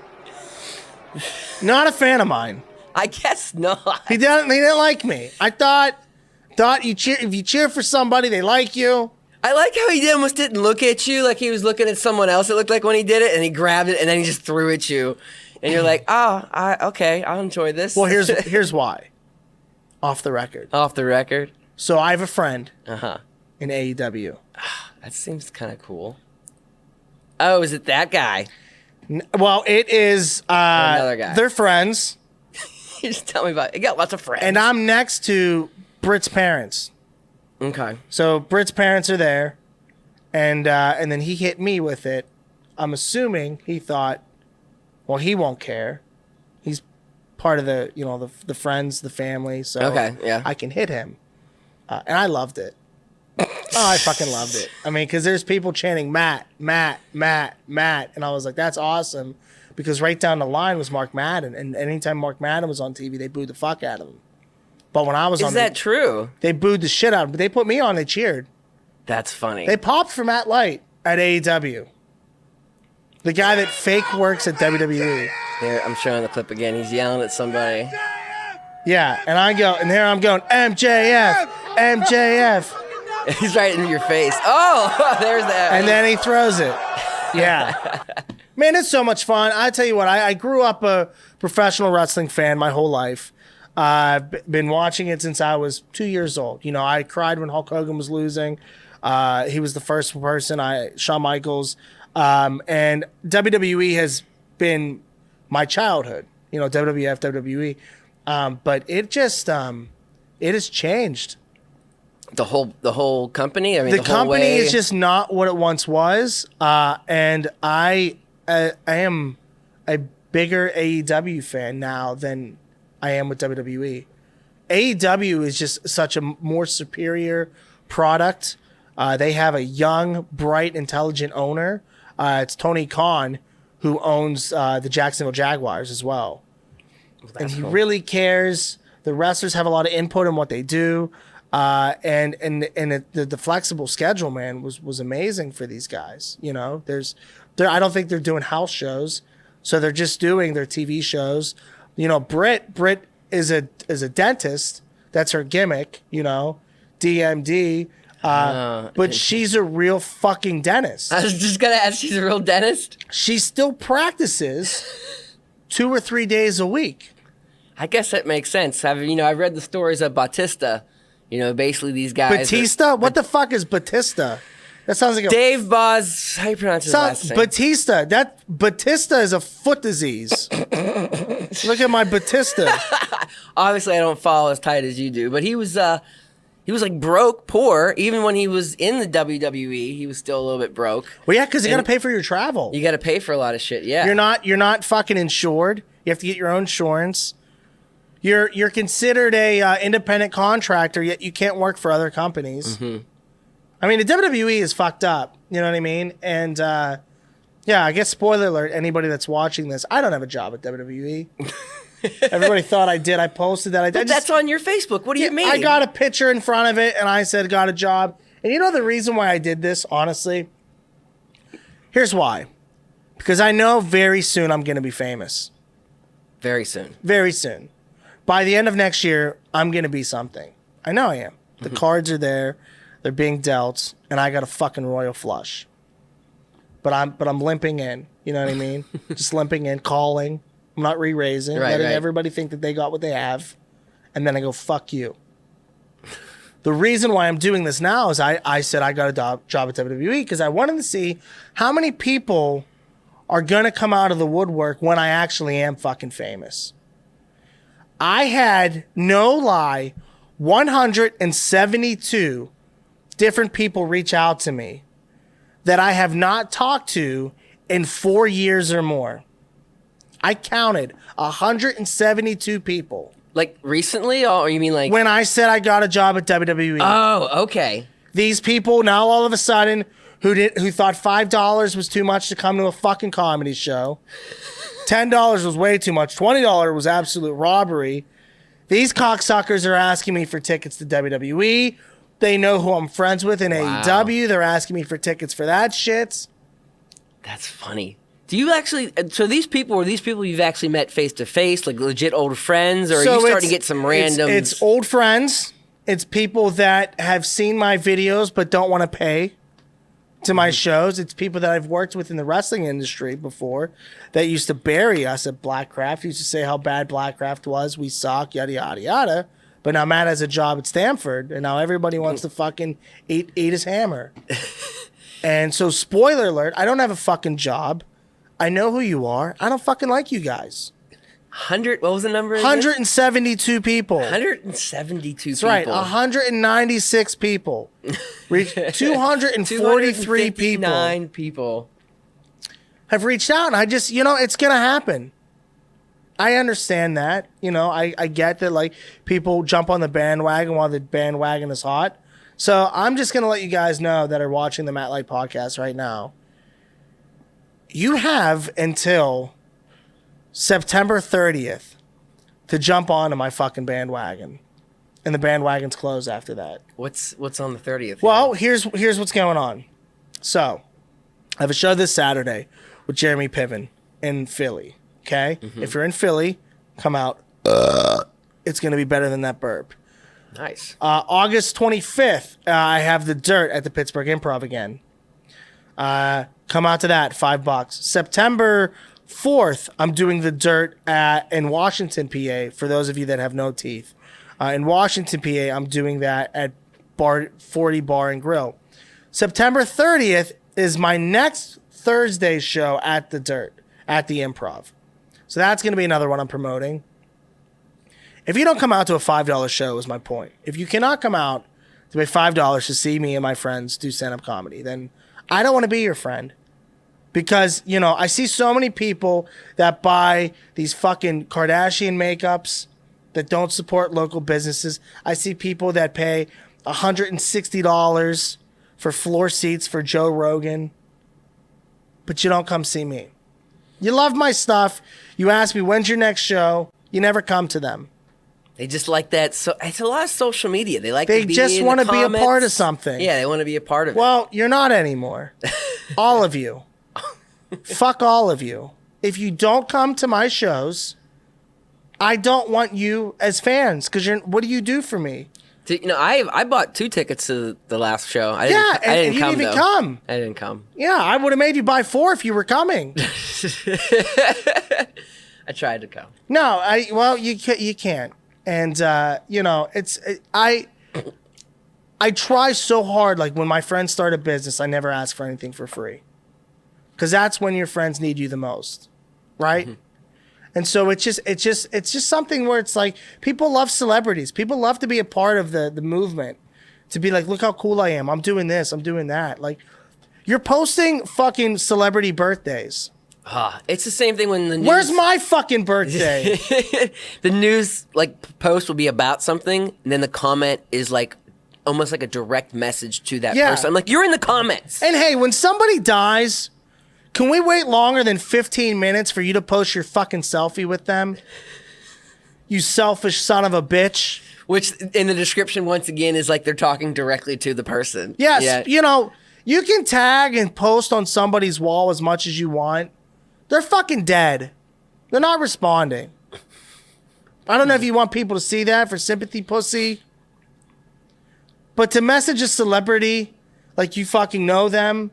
Not a fan of mine. I guess not. He didn't like me. I thought if you cheer for somebody, they like you. I like how he almost didn't look at you like he was looking at someone else. It looked like when he did it, and he grabbed it, and then he just threw it at you. And you're like, okay, I'll enjoy this. Well, here's why. Off the record. Off the record. So I have a friend Uh-huh. in AEW. That seems kind of cool. Oh, is it that guy? Well, it is. Another guy. They're friends, You just tell me about it. You got lots of friends. and I'm next to Britt's parents. Okay. So Britt's parents are there, and then he hit me with it. I'm assuming he thought, well, he won't care. He's part of the the friends, the family. So Okay, yeah. I can hit him, and I loved it. I fucking loved it. I mean, because there's people chanting Matt, Matt, Matt, Matt, and I was like, that's awesome, because right down the line was Mark Madden, and anytime Mark Madden was on TV, they booed the fuck out of him. But when I was on, Is that true? they booed the shit out of him. But they put me on, they cheered. That's funny. They popped for Matt Light at AEW. The guy that fake works at WWE. Here, I'm showing the clip again. He's yelling at somebody. Yeah, and here I'm going, MJF, MJF. He's right in your face. Oh, there's that. And then he throws it. Yeah. Man, it's so much fun. I tell you what, I grew up a professional wrestling fan my whole life. I've been watching it since I was 2 years old. You know, I cried when Hulk Hogan was losing. He was the first person, Shawn Michaels. And WWE has been my childhood. You know, WWF, WWE. But it just, it has changed. The whole company. I mean, The the whole company way. is just not what it once was, and I am a bigger AEW fan now than I am with WWE. AEW is just such a more superior product. They have a young, bright, intelligent owner. It's Tony Khan, who owns the Jacksonville Jaguars as well, and he really cares. The wrestlers have a lot of input in what they do. And the flexible schedule, man, was amazing for these guys. You know, I don't think they're doing house shows, so they're just doing their TV shows. You know, Britt is a dentist. That's her gimmick, you know, DMD. But she's a real fucking dentist. I was just gonna ask, she's a real dentist? She still practices 2 or 3 days a week. I guess that makes sense. I read the stories of Batista. You know, basically these guys. Batista? What the fuck is Batista? That sounds like Dave Boz. How you pronounce his last name? Batista. Batista is a foot disease. Look at my Batista. Obviously, I don't follow as tight as you do, but he was like broke, poor. Even when he was in the WWE, he was still a little bit broke. Well, yeah, because you got to pay for your travel. You got to pay for a lot of shit. Yeah, you're not fucking insured. You have to get your own insurance. You're considered a independent contractor, yet you can't work for other companies. Mm-hmm. I mean, the WWE is fucked up. You know what I mean? And yeah, I guess spoiler alert. Anybody that's watching this, I don't have a job at WWE. Everybody thought I did. I posted that. But that's on your Facebook. What do you mean? I got a picture in front of it, and I said got a job. And you know the reason why I did this, honestly? Here's why. Because I know very soon I'm going to be famous. Very soon. Very soon. By the end of next year, I'm going to be something. I know I am. The cards are there. They're being dealt, and I got a fucking royal flush. But I'm limping in. You know what I mean? Just limping in, calling. I'm not re-raising, letting everybody think that they got what they have. And then I go, fuck you. The reason why I'm doing this now is I said I got a job at WWE because I wanted to see how many people are going to come out of the woodwork when I actually am fucking famous. I had, no lie, 172 different people reach out to me that I have not talked to in 4 years or more. I counted 172 people. Like recently, or you mean like when I said I got a job at WWE? Oh, okay. These people now all of a sudden who thought $5 was too much to come to a fucking comedy show. $10 was way too much. $20 was absolute robbery. These cocksuckers are asking me for tickets to WWE. They know who I'm friends with in AEW. They're asking me for tickets for that shit. That's funny. Do you actually? So these people you've actually met face to face, like legit old friends, or are you starting to get some random? It's old friends. It's people that have seen my videos but don't want to pay to my shows. It's people that I've worked with in the wrestling industry before that used to bury us at Blackcraft. Used to say how bad Blackcraft was. We suck, yada yada yada. But now Matt has a job at Stanford, and now everybody wants to fucking eat his hammer. And so, spoiler alert, I don't have a fucking job. I know who you are. I don't fucking like you guys. 100, what was the number? 172 people. 172 That's people. Right, 196 people. 243 people have reached out, and I just, it's going to happen. I understand that. I get that, like, people jump on the bandwagon while the bandwagon is hot. So I'm just going to let you guys know that are watching the Matt Light podcast right now. You have until September 30th to jump onto my fucking bandwagon. And the bandwagon's closed after that. What's on the 30th? Well, here's what's going on. So, I have a show this Saturday with Jeremy Piven in Philly. Okay? Mm-hmm. If you're in Philly, come out. It's going to be better than that burp. Nice. August 25th, I have the Dirt at the Pittsburgh Improv again. Come out to that, $5. September 4th, I'm doing the Dirt in Washington, PA, for those of you that have no teeth. In Washington, PA, I'm doing that at 40 Bar and Grill. September 30th is my next Thursday show at the Dirt, at the Improv. So that's going to be another one I'm promoting. If you don't come out to a $5 show, is my point. If you cannot come out to pay $5 to see me and my friends do stand-up comedy, then I don't want to be your friend. Because, I see so many people that buy these fucking Kardashian makeups that don't support local businesses. I see people that pay $160 for floor seats for Joe Rogan. But you don't come see me. You love my stuff. You ask me, when's your next show? You never come to them. They just like that. So it's a lot of social media. They just want to be a part of something. Yeah, they want to be a part of it. Well, you're not anymore. All of you. Fuck all of you. If you don't come to my shows, I don't want you as fans because what do you do for me? I bought 2 tickets to the last show. I And didn't you come, didn't even though. come. I didn't come. Yeah, I would have made you buy 4 if you were coming. I tried to come. No, you can't. And I try so hard. Like when my friends start a business, I never ask for anything for free, because that's when your friends need you the most, right? Mm-hmm. And so it's just something where it's like people love celebrities. People love to be a part of the movement, to be like, look how cool I am. I'm doing this. I'm doing that. Like, you're posting fucking celebrity birthdays. It's the same thing when the news... Where's my fucking birthday? The news post will be about something, and then the comment is like almost like a direct message to that person. I'm like, you're in the comments. And hey, when somebody dies, can we wait longer than 15 minutes for you to post your fucking selfie with them? You selfish son of a bitch. Which in the description, once again, is like they're talking directly to the person. Yes, yeah. You can tag and post on somebody's wall as much as you want. They're fucking dead. They're not responding. I don't know if you want people to see that for sympathy, pussy. But to message a celebrity like you fucking know them,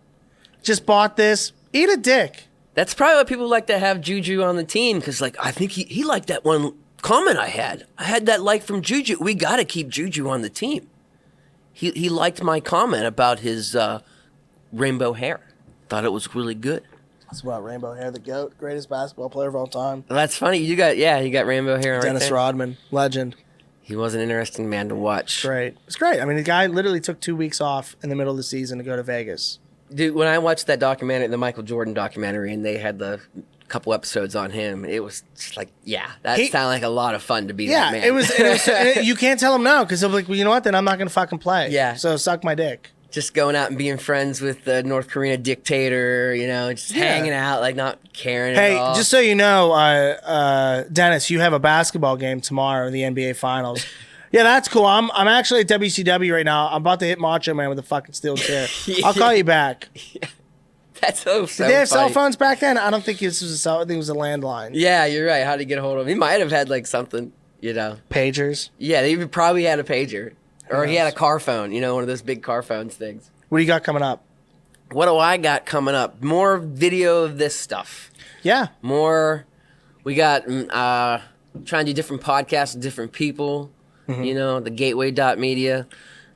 just bought this, eat a dick. That's probably why people like to have JuJu on the team, because I think he liked that one comment I had. I had that like from JuJu. We got to keep JuJu on the team. He liked my comment about his rainbow hair. Thought it was really good. That's about rainbow hair, the GOAT, greatest basketball player of all time. Well, that's funny. You got rainbow hair. Dennis right there. Rodman, legend. He was an interesting man to watch. Great. It's great. I mean, the guy literally took 2 weeks off in the middle of the season to go to Vegas. Dude, when I watched that documentary, the Michael Jordan documentary, and they had the couple episodes on him, it was just like, that sounded like a lot of fun to be that man. It was you can't tell him no, because he'll be like, well, you know what? Then I'm not going to fucking play. Yeah. So suck my dick. Just going out and being friends with the North Korean dictator, just hanging out, like not caring at all. Hey, just so you know, Dennis, you have a basketball game tomorrow in the NBA Finals. Yeah, that's cool. I'm actually at WCW right now. I'm about to hit Macho Man with a fucking steel chair. I'll call you back. Yeah. That's so Did they have cell phones back then? I don't think this was a cell. I think it was a landline. Yeah, you're right. How to get a hold of him? He might have had like something, Pagers. Yeah, he probably had a pager. Or he had a car phone, one of those big car phones things. What do you got coming up? What do I got coming up? More video of this stuff. Yeah. More. We got trying to do different podcasts with different people. Mm-hmm. The gateway.media.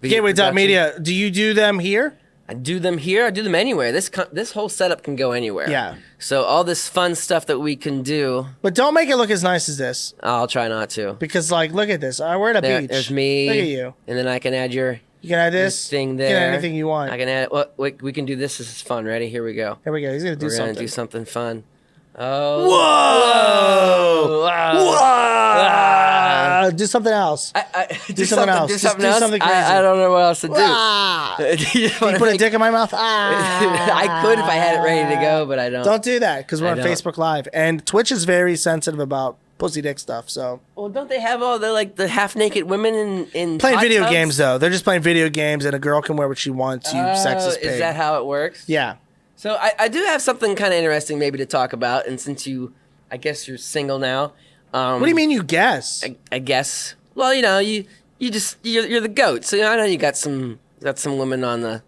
Gateway.media. Do you do them here? I do them here. I do them anywhere. This whole setup can go anywhere. Yeah. So all this fun stuff that we can do. But don't make it look as nice as this. I'll try not to. Because, look at this. We're at a beach. There's me. Look at you. And then I can add you can add this thing there. You can add anything you want. I can add. We can do this. This is fun. Ready? Here we go. Here we go. He's gonna do We're something. Gonna do something fun. Oh. Whoa! Wow. Whoa! Do something else. Do something else. Do something crazy. I don't know what else to do. You put a dick in my mouth? I could if I had it ready to go, but I don't. Don't do that, because we're on Facebook Live. And Twitch is very sensitive about pussy dick stuff, so. Well, don't they have all the half-naked women in playing hot video tubs? games, though. They're just playing video games, and a girl can wear what she wants, you sexist pig. Is that how it works? Yeah. So I do have something kind of interesting maybe to talk about, and since I guess you're single now. What do you mean you guess? I guess. Well, you're the GOAT, so I know you got some women on the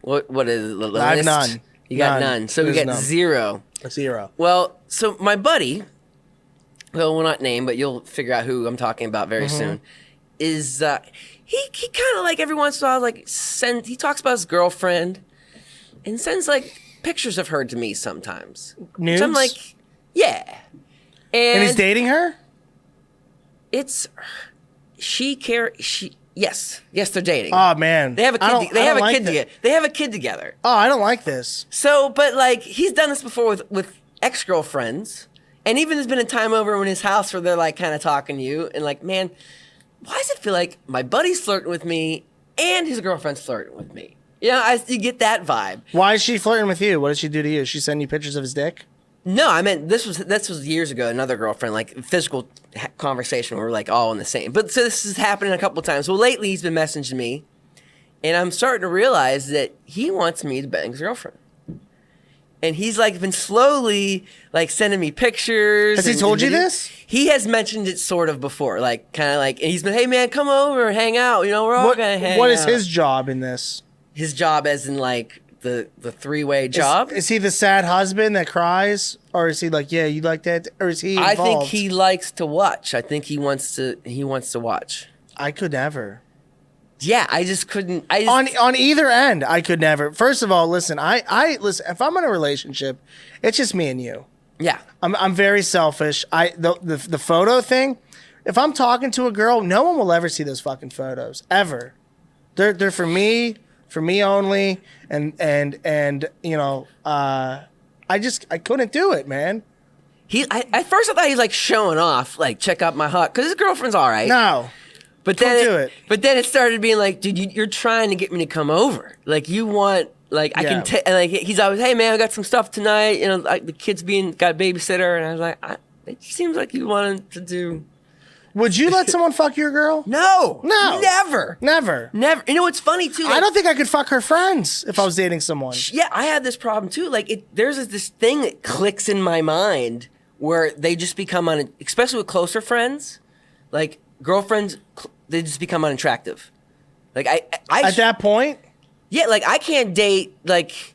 what is it? The I have list? none. You got none. So we got none. zero. Zero. Well, so my buddy, we'll not name, but you'll figure out who I'm talking about very soon. Is he kind of like every once in a while he talks about his girlfriend and sends pictures of her to me sometimes. Nudes? So I'm like, yeah. And he's dating her? It's yes, they're dating. Oh man, they have a kid. They have a kid together. They have a kid together. Oh, I don't like this. So, but he's done this before with ex-girlfriends, and even there's been a time over in his house where they're kind of talking to you, and man, why does it feel like my buddy's flirting with me and his girlfriend's flirting with me? You get that vibe. Why is she flirting with you? What did she do to you? She send you pictures of his dick? No, I meant this was years ago. Another girlfriend, physical conversation. Where we're all in the same. But so this has happened a couple of times. Well, lately he's been messaging me, and I'm starting to realize that he wants me to bang his girlfriend. and he's like been slowly like sending me pictures. Has he told you this? He has mentioned it sort of before, like kind of like, and he's been, hey man, come over and hang out. You know, we're all gonna hang out. What is his job in this? His job, as in like the three-way job. Is he the sad husband that cries, or is he like, yeah, you like that, or is he involved? I think he likes to watch. I think he wants to watch. I could never. Yeah, I just couldn't. On either end, I could never. First of all, listen. I listen. If I'm in a relationship, it's just me and you. Yeah, I'm very selfish. The photo thing. If I'm talking to a girl, no one will ever see those fucking photos ever. They're for me only. And you know, I couldn't do it, man. At first I thought he's like showing off, like check out my hut, because his girlfriend's all right. No. But Don't do it. But then it started being like, dude, you're trying to get me to come over. Like you want, like I can, and like he's always, hey man, I got some stuff ttonight. You know, like the kid's got a babysitter, and I was like, it seems like you wanted to do. Would you let someone fuck your girl? No, Never. You know what's funny too? Like, I don't think I could fuck her friends if I was dating someone. Yeah, I had this problem too. Like there's this thing that clicks in my mind where they just become especially with closer friends, like girlfriends. They just become unattractive. Like I at that point, yeah. Like I can't date like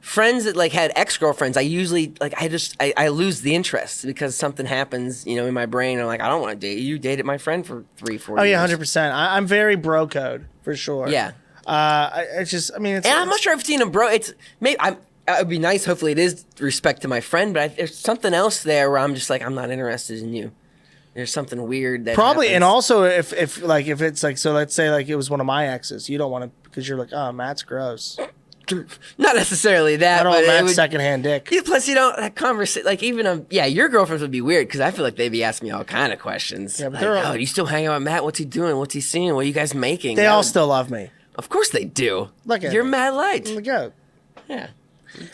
friends that like had ex-girlfriends. I usually like I lose the interest because something happens, you know, in my brain. I'm like, I don't want to date you. You dated my friend for 3-4 years. Oh yeah, 100%. I'm very bro code for sure. Yeah. It's and I'm not sure I've seen a bro. It's maybe it would be nice. Hopefully, it is respect to my friend. But there's something else there where I'm just like, I'm not interested in you. There's something weird that probably happens. And also if it's like, so let's say like it was one of my exes, you don't want to, because you're like, oh, Matt's gross. Not necessarily that. I don't want Matt's secondhand dick. Yeah, plus you don't that conversation like even your girlfriends would be weird because I feel like they'd be asking me all kind of questions. Yeah, but like, do you still hang out with Matt? What's he doing? What's he seeing? What are you guys making? They all still love me. Of course they do. Look at you're me. mad light. Look out. Yeah.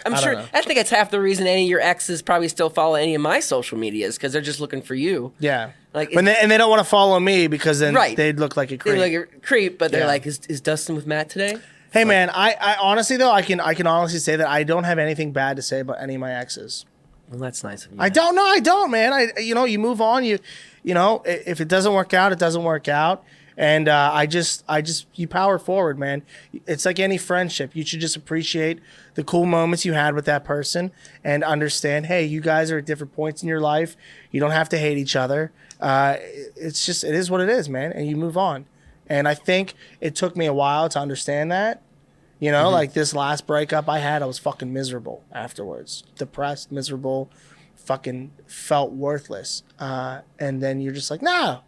I'm sure. I think that's half the reason any of your exes probably still follow any of my social medias because they're just looking for you. Yeah. Like, and they don't want to follow me because then they'd look like a creep. They look like a creep, but they're like, is Dustin with Matt today? Hey man, I honestly though I can honestly say that I don't have anything bad to say about any of my exes. Well, that's nice of you. I don't, man. You move on. You know, if it doesn't work out, it doesn't work out. And you power forward, man. It's like any friendship. You should just appreciate the cool moments you had with that person and understand, hey, you guys are at different points in your life. You don't have to hate each other. It is what it is, man. And you move on. And I think it took me a while to understand that. You know, like this last breakup I had, I was fucking miserable afterwards. Depressed, miserable, fucking felt worthless. And then you're just like, nah,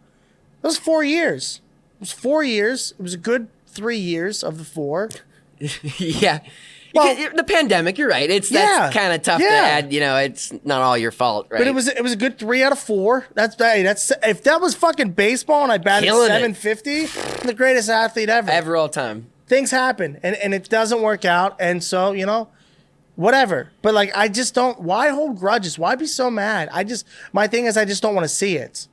it was 4 years. It was 4 years. It was a good 3 years of the 4. Yeah. Well, the pandemic, you're right. That's kind of tough to add. You know, it's not all your fault, right? But it was a good 3 out of 4. That's if that was fucking baseball and I batted Killing 750, I'm the greatest athlete ever. All time. Things happen and it doesn't work out, and so whatever. But like I just don't. Why hold grudges? Why be so mad? My thing is I just don't want to see it.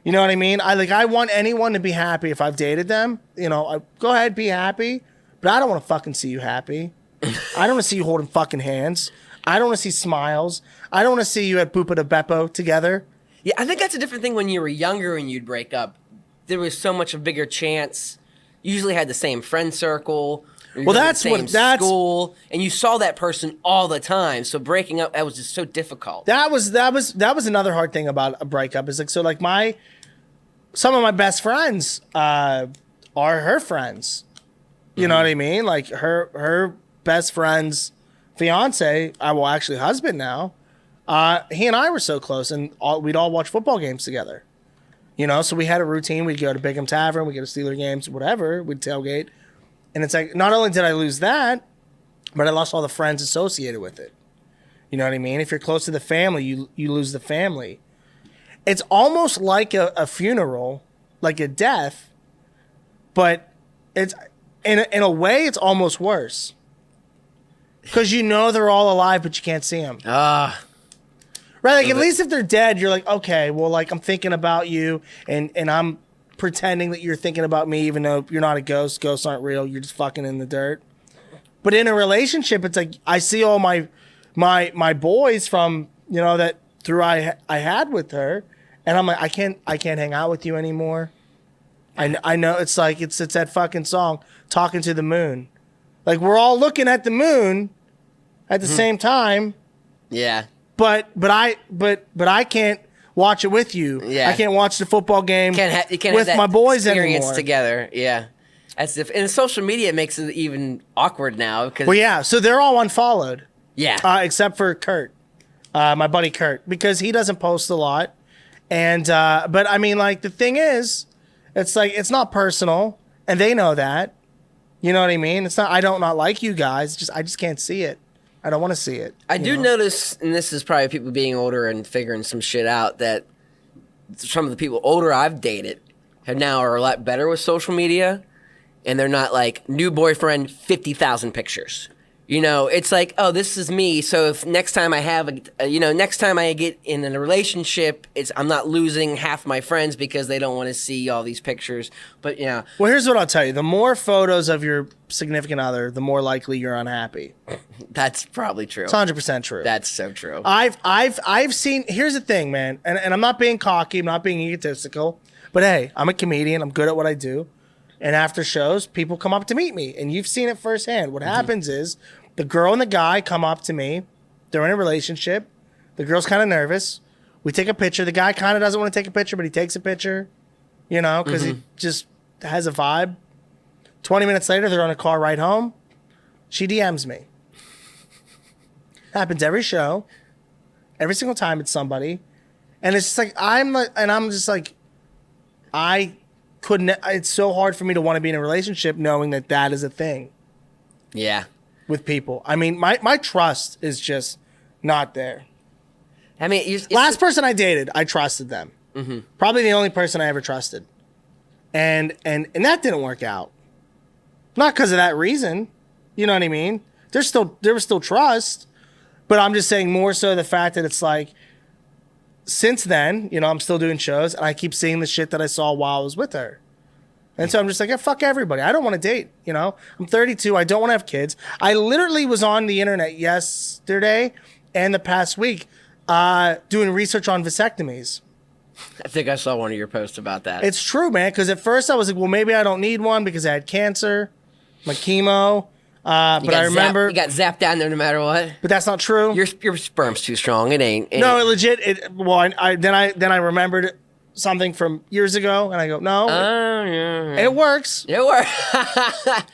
You know what I mean? I want anyone to be happy if I've dated them. You know, go ahead, be happy. But I don't want to fucking see you happy. I don't want to see you holding fucking hands. I don't want to see smiles. I don't want to see you at Bupa de Beppo together. Yeah, I think that's a different thing when you were younger and you'd break up. There was so much a bigger chance. You usually had the same friend circle. Well, that's school, and you saw that person all the time. So breaking up, that was just so difficult. That was another hard thing about a breakup. Is like, so like some of my best friends are her friends. You know what I mean? Like her best friend's fiance, actually husband now. He and I were so close, and we'd all watch football games together. You know, so we had a routine. We'd go to Bigham Tavern, we'd go to Steeler games, whatever. We'd tailgate. And it's like, not only did I lose that, but I lost all the friends associated with it. You know what I mean? If you're close to the family, you lose the family. It's almost like a funeral, like a death, but it's in a way, it's almost worse. Because you know they're all alive, but you can't see them. Right, like at least if they're dead, you're like, okay, well, like I'm thinking about you, and I'm pretending that you're thinking about me, even though you're not a ghost. Ghosts aren't real. You're just fucking in the dirt. But in a relationship, it's like I see all my my boys from, that through I had with her, and I'm like, I can't hang out with you anymore. I know it's like it's that fucking song, Talking to the Moon. Like, we're all looking at the moon at the same time. Yeah. But I can't watch it with you. Yeah. I can't watch the football game You can't with have that my boys experience anymore. together. Yeah. And social media makes it even awkward now. Well, yeah. So they're all unfollowed. Yeah. Except for Kurt, my buddy Kurt, because he doesn't post a lot. And but I mean, like, the thing is, it's like, it's not personal, and they know that. You know what I mean? It's not. I don't not like you guys. I just can't see it. I don't want to see it. I do notice, and this is probably people being older and figuring some shit out, that some of the people older I've dated are a lot better with social media, and they're not like, new boyfriend, 50,000 pictures. It's like, oh, this is me. So if next time I have next time I get in a relationship, I'm not losing half my friends because they don't want to see all these pictures. But yeah. Well, here's what I'll tell you: the more photos of your significant other, the more likely you're unhappy. That's probably true. It's 100% true. That's so true. I've seen. Here's the thing, man, and I'm not being cocky, I'm not being egotistical, but hey, I'm a comedian. I'm good at what I do, and after shows, people come up to meet me, and you've seen it firsthand. What happens is, the girl and the guy come up to me. They're in a relationship. The girl's kind of nervous. We take a picture. The guy kind of doesn't want to take a picture, but he takes a picture, because he just has a vibe. 20 minutes later, they're on a car ride home. She DMs me. Happens every show. Every single time it's somebody. And it's just like, I'm just like, I couldn't, it's so hard for me to want to be in a relationship knowing that is a thing. Yeah. With people. I mean, my trust is just not there. I mean, last person I dated, I trusted them. Mm-hmm. Probably the only person I ever trusted. And that didn't work out. Not because of that reason. You know what I mean? There was still trust. But I'm just saying, more so the fact that it's like, since then, I'm still doing shows, and I keep seeing the shit that I saw while I was with her. And so I'm just like, yeah, fuck everybody. I don't want to date, I'm 32. I don't want to have kids. I literally was on the internet yesterday and the past week doing research on vasectomies. I think I saw one of your posts about that. It's true, man, because at first I was like, well, maybe I don't need one because I had cancer, my chemo. But I remember... You got zapped down there no matter what. But that's not true. Your sperm's too strong. It ain't. No, it legit... Then I remembered something from years ago, and I go, no, it works. It works. Let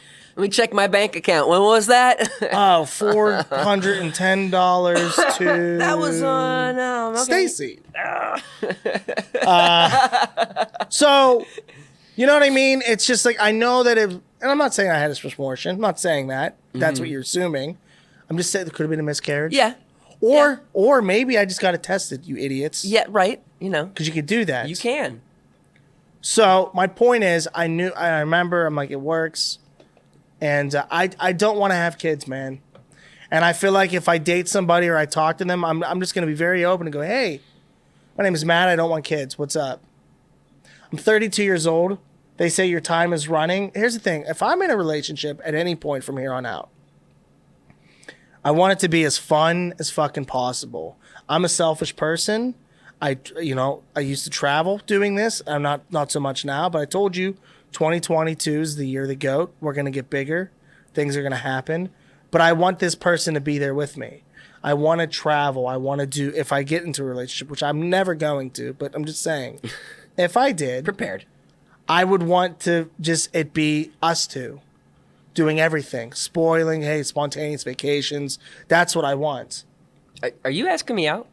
me check my bank account. When was that? Oh, $410 to... That was on... okay. Stacy. So, you know what I mean? It's just like, I know that it... And I'm not saying I had a proportion. I'm not saying that. That's what you're assuming. I'm just saying there could have been a miscarriage. Yeah. Or maybe I just got it tested, you idiots. Yeah, right. Because you could do that. You can. So my point is, I remember, I'm like, it works. And I don't want to have kids, man. And I feel like if I date somebody or I talk to them, I'm just going to be very open and go, hey, my name is Matt. I don't want kids. What's up? I'm 32 years old. They say your time is running. Here's the thing. If I'm in a relationship at any point from here on out, I want it to be as fun as fucking possible. I'm a selfish person. I used to travel doing this. I'm not so much now, but I told you 2022 is the year of the goat. We're going to get bigger. Things are going to happen. But I want this person to be there with me. I want to travel. I want to do, if I get into a relationship, which I'm never going to, but I'm just saying, if I did. Prepared. I would want to just it be us two doing everything. Spoiling, hey, spontaneous vacations. That's what I want. Are you asking me out?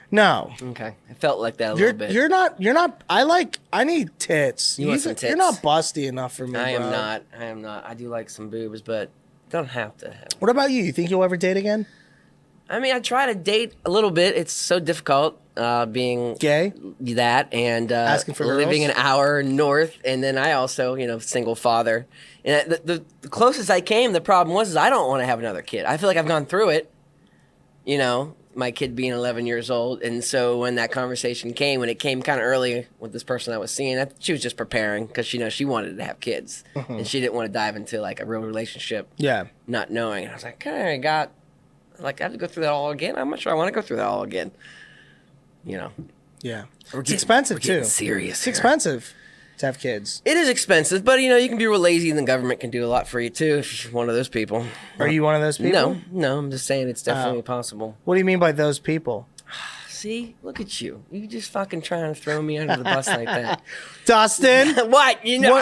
No. Okay. I felt like that a little bit. You're not. I need tits. You want some tits? You're not busty enough for me, I bro. am not. I do like some boobs, but don't have to have them. What about you? You think you'll ever date again? I mean, I try to date a little bit. It's so difficult being gay, that, and asking for living girls? an hour north, and then I also, single father. And the closest I came, the problem was I don't want to have another kid. I feel like I've gone through it. My kid being 11 years old, and so when that conversation came, when it came kind of early with this person I was seeing, she was just preparing because she wanted to have kids, and she didn't want to dive into like a real relationship. Yeah, not knowing. And I was like, okay, I got Like, I have to go through that all again. I'm not sure I want to go through that all again. You know. Yeah. It's expensive, too. Serious. It's expensive to have kids. It is expensive, but, you can be real lazy and the government can do a lot for you, too, if you're one of those people. Are you one of those people? No, I'm just saying it's definitely possible. What do you mean by those people? See? Look at you. You just fucking trying to throw me under the bus like that. Dustin? What?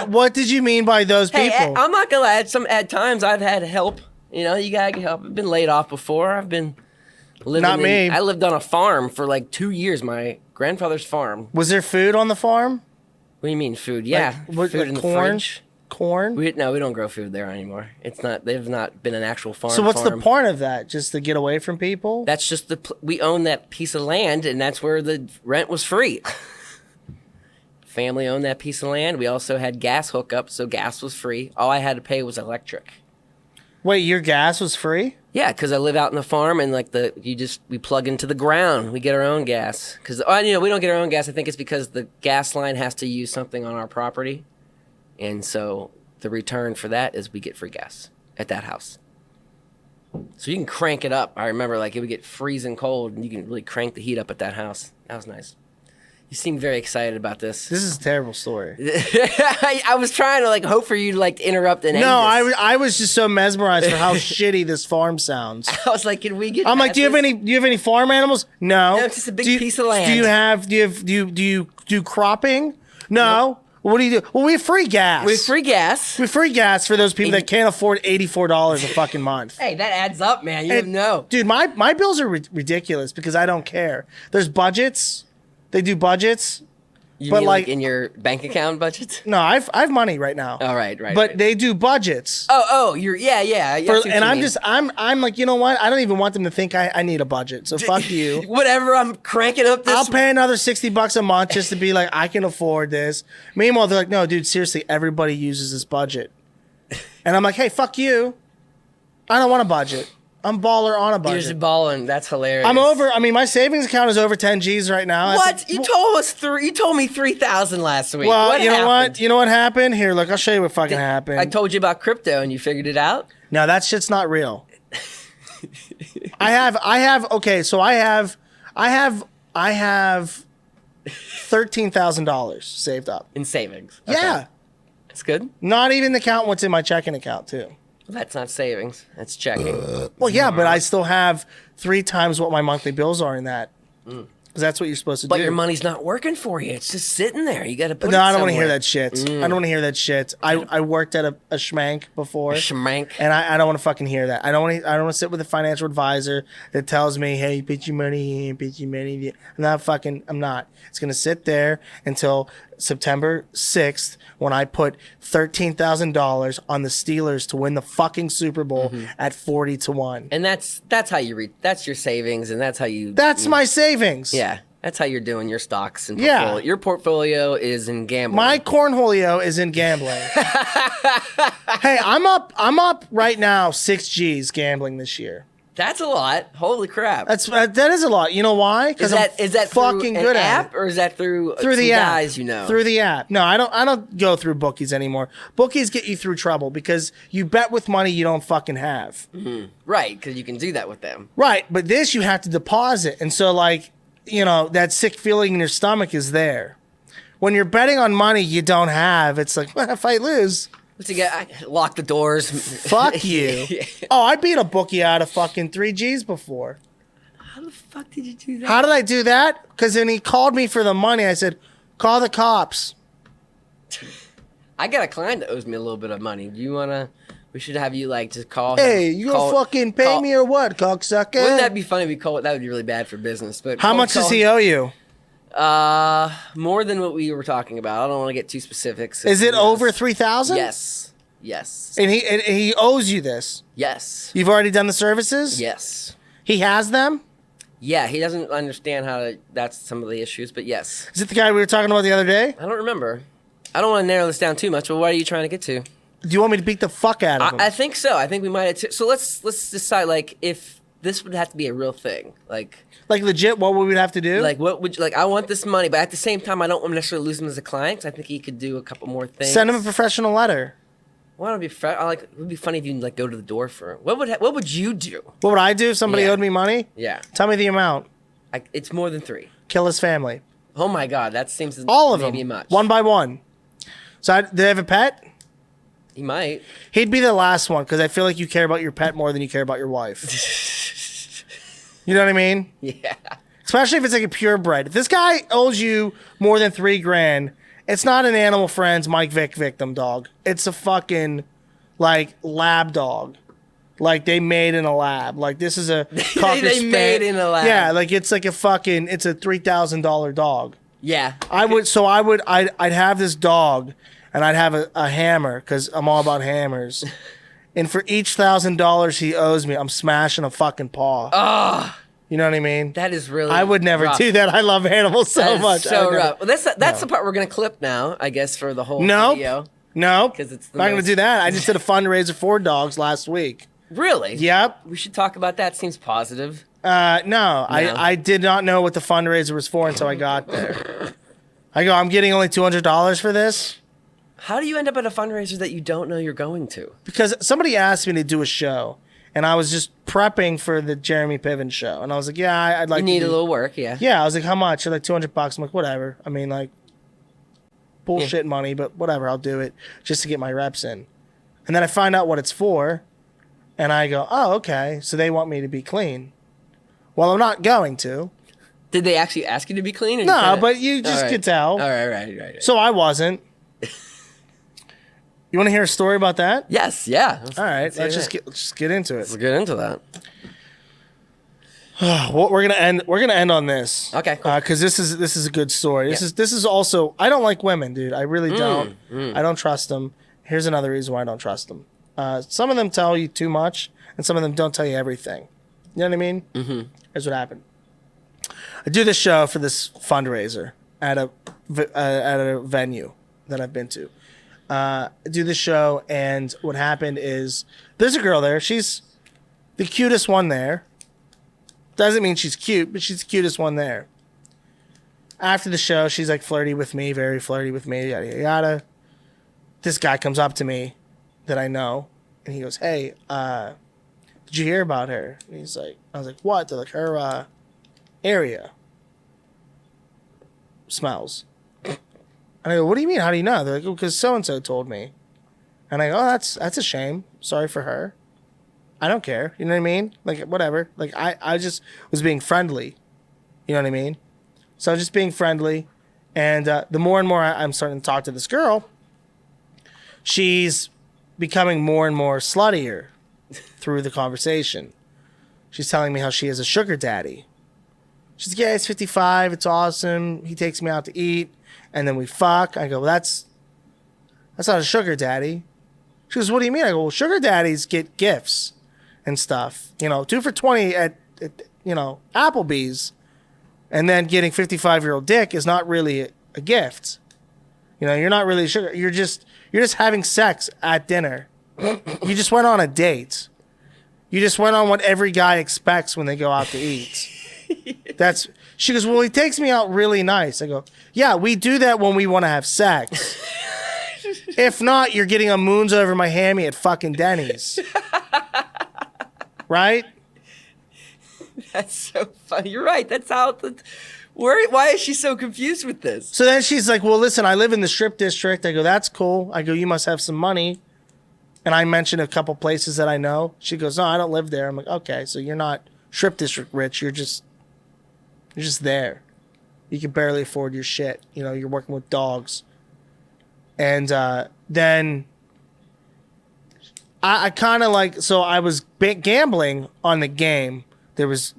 What did you mean by those people? Hey, I'm not going to lie. At times, I've had help. You got to get help. I've been laid off before. I've been living Not me. I lived on a farm for like 2 years, my grandfather's farm. Was there food on the farm? What do you mean food? Yeah, Like, food in the corn? fridge. Corn? We don't grow food there anymore. It's not. They've not been an actual farm. So what's farm. the point of that? Just to get away from people? That's just we own that piece of land, and that's where the rent was free. Family owned that piece of land. We also had gas hookup, so gas was free. All I had to pay was electric. Wait, your gas was free? Yeah, because I live out in the farm, and like we plug into the ground. We get our own gas. Because we don't get our own gas. I think it's because the gas line has to use something on our property, and so the return for that is we get free gas at that house. So you can crank it up. I remember like it would get freezing cold, and you can really crank the heat up at that house. That was nice. You seem very excited about this. This is a terrible story. I was trying to like hope for you to like interrupt and end No, this. I was just so mesmerized for how shitty this farm sounds. I was like, can we get? I'm like, past do you have any farm animals? No. No, it's just a big piece of land. Do you do cropping? No. What do you do? Well, we have free gas. With free gas. We have free gas for those people that can't afford $84 a fucking month. Hey, that adds up, man. You don't know. Dude, my bills are ridiculous because I don't care. There's budgets. They do budgets. You but mean like in your bank account budget? No, I have money right now. Oh, right. But they do budgets. You're yeah. I'm like, you know what? I don't even want them to think I need a budget. So fuck you. Whatever. I'm cranking up this. I'll pay another $60 a month just to be like, I can afford this. Meanwhile, they're like, no, dude, seriously, everybody uses this budget. And I'm like, hey, fuck you. I don't want a budget. I'm baller on a budget. You're just balling. That's hilarious. My savings account is over 10 G's right now. What? You told me 3,000 last week. Well, what you know happened? what? You know what happened? Here, look, I'll show you what fucking happened. I told you about crypto and you figured it out? No, that shit's not real. I have $13,000 saved up. In savings. Okay. Yeah. That's good. Not even the count what's in my checking account, too. That's not savings. That's checking. Well, yeah, but I still have 3 times what my monthly bills are in that. Because that's what you're supposed to do. But your money's not working for you. It's just sitting there. You got to put it No, I don't somewhere. want to hear that shit. I don't want to hear that shit. I worked at a schmank before. A schmank. And I don't want to fucking hear that. I don't want to sit with a financial advisor that tells me, hey, put your money here, put your money there. I'm not. It's going to sit there until September 6th when I put $13,000 on the Steelers to win the fucking Super Bowl at 40-1. And that's how you that's your savings, and that's how you. That's my savings. Yeah. That's how you're doing your stocks and Yeah. portfolio. Your portfolio is in gambling. My cornholio is in gambling. Hey, I'm up right now 6 G's gambling this year. That's a lot. Holy crap! That is a lot. You know why? Is that fucking through good an at app or is that through the some app. guys you know? Through the app. No, I don't go through bookies anymore. Bookies get you through trouble because you bet with money you don't fucking have. Right, because you can do that with them. Right, but this you have to deposit, and so like that sick feeling in your stomach is there. When you're betting on money you don't have, it's like, well, if I lose. What's I lock the doors. Fuck you. Oh, I beat a bookie out of fucking 3 G's before. How the fuck did you do that? How did I do that? Because when he called me for the money, I said, call the cops. I got a client that owes me a little bit of money. Do you wanna? We should have you like just call. Hey, you gonna fucking pay me or what, cocksucker? Wouldn't that be funny? That would be really bad for business. But how much does he owe you? More than what we were talking about. I don't want to get too specific. Is it over 3,000? Yes. And he owes you this. Yes. You've already done the services? Yes. He has them? Yeah, he doesn't understand that's some of the issues, but yes. Is it the guy we were talking about the other day? I don't remember. I don't want to narrow this down too much, but what are you trying to get to? Do you want me to beat the fuck out of him? I think so. I think we might have so let's decide like if this would have to be a real thing. Like legit, what would we have to do? Like what would you, I want this money, but at the same time I don't want to necessarily lose him as a client because I think he could do a couple more things. Send him a professional letter. Well, it would be funny if you like go to the door for it. What would you do? What would I do if somebody owed me money? Yeah. Tell me the amount. It's more than 3. Kill his family. Oh my God, that seems all of maybe them, much. one by one. So do they have a pet? He might. He'd be the last one because I feel like you care about your pet more than you care about your wife. You know what I mean? Yeah. Especially if it's like a purebred. If this guy owes you more than $3,000, it's not an Animal Friends Mike Vick victim dog. It's a fucking like lab dog. Like they made in a lab. Like this is a they made in a lab. Yeah, like it's like it's a $3,000 dog. Yeah. I'd have this dog and I'd have a hammer because I'm all about hammers. And for each $1,000 he owes me, I'm smashing a fucking paw. Oh, you know what I mean? that is really I would never rough. do that. I love animals so That is much. so rough. Well, that's the part we're gonna clip now, I guess, for the whole video. Nope. 'Cause it's the not going most- to do that. I just did a fundraiser for dogs last week. Really? Yep. We should talk about that. Seems positive. No. I did not know what the fundraiser was for until I got there. I go, I'm getting only $200 for this? How do you end up at a fundraiser that you don't know you're going to? Because somebody asked me to do a show, and I was just prepping for the Jeremy Piven show. And I was like, yeah, I'd like You need to a little work, yeah. Yeah, I was like, how much? They're like, $200. I'm like, whatever. I mean, like, bullshit money, but whatever, I'll do it just to get my reps in. And then I find out what it's for, and I go, oh, okay, so they want me to be clean. Well, I'm not going to. Did they actually ask you to be clean? Or No, you kinda... but you just could tell. All right. So I wasn't. You want to hear a story about that? Yes, yeah. All right, let's just get into it. Let's get into that. Well, we're gonna end on this. Okay, cool. Because this is a good story. This is also, I don't like women, dude. I really don't. I don't trust them. Here's another reason why I don't trust them. Some of them tell you too much, and some of them don't tell you everything. You know what I mean? Mm-hmm. Here's what happened. I do this show for this fundraiser at a venue that I've been to. I do this show, and what happened is there's a girl there. She's the cutest one there. Doesn't mean she's cute, but she's the cutest one there. After the show, she's like flirty with me, very flirty with me, yada, yada, yada. This guy comes up to me that I know, and he goes, hey, did you hear about her? And he's like, I was like, what? They're like, her area smells. And I go, what do you mean? How do you know? They're like, because so-and-so told me. And I go, oh, that's a shame. Sorry for her. I don't care. You know what I mean? Like, whatever. Like, I just was being friendly. You know what I mean? So I was just being friendly. And the more and more I'm starting to talk to this girl, she's becoming more and more sluttier through the conversation. She's telling me how she has a sugar daddy. She's like, yeah, he's 55. It's awesome. He takes me out to eat. And then we fuck. I go, well, that's not a sugar daddy. She goes, what do you mean? I go, well, sugar daddies get gifts and stuff. 2 for $20 at Applebee's. And then getting 55-year-old dick is not really a gift. You're not really sugar. You're just having sex at dinner. You just went on a date. You just went on what every guy expects when they go out to eat. She goes, well, he takes me out really nice. I go, yeah, we do that when we want to have sex. If not, you're getting a moons over my hammy at fucking Denny's. Right? That's so funny. You're right. That's how why is she so confused with this? So then she's like, well, listen, I live in the strip district. I go, that's cool. I go, you must have some money. And I mentioned a couple places that I know. She goes, no, I don't live there. I'm like, okay, so you're not strip district rich. You're just there. You can barely afford your shit. You're working with dogs. And then I kind of like, so I was gambling on the game. There was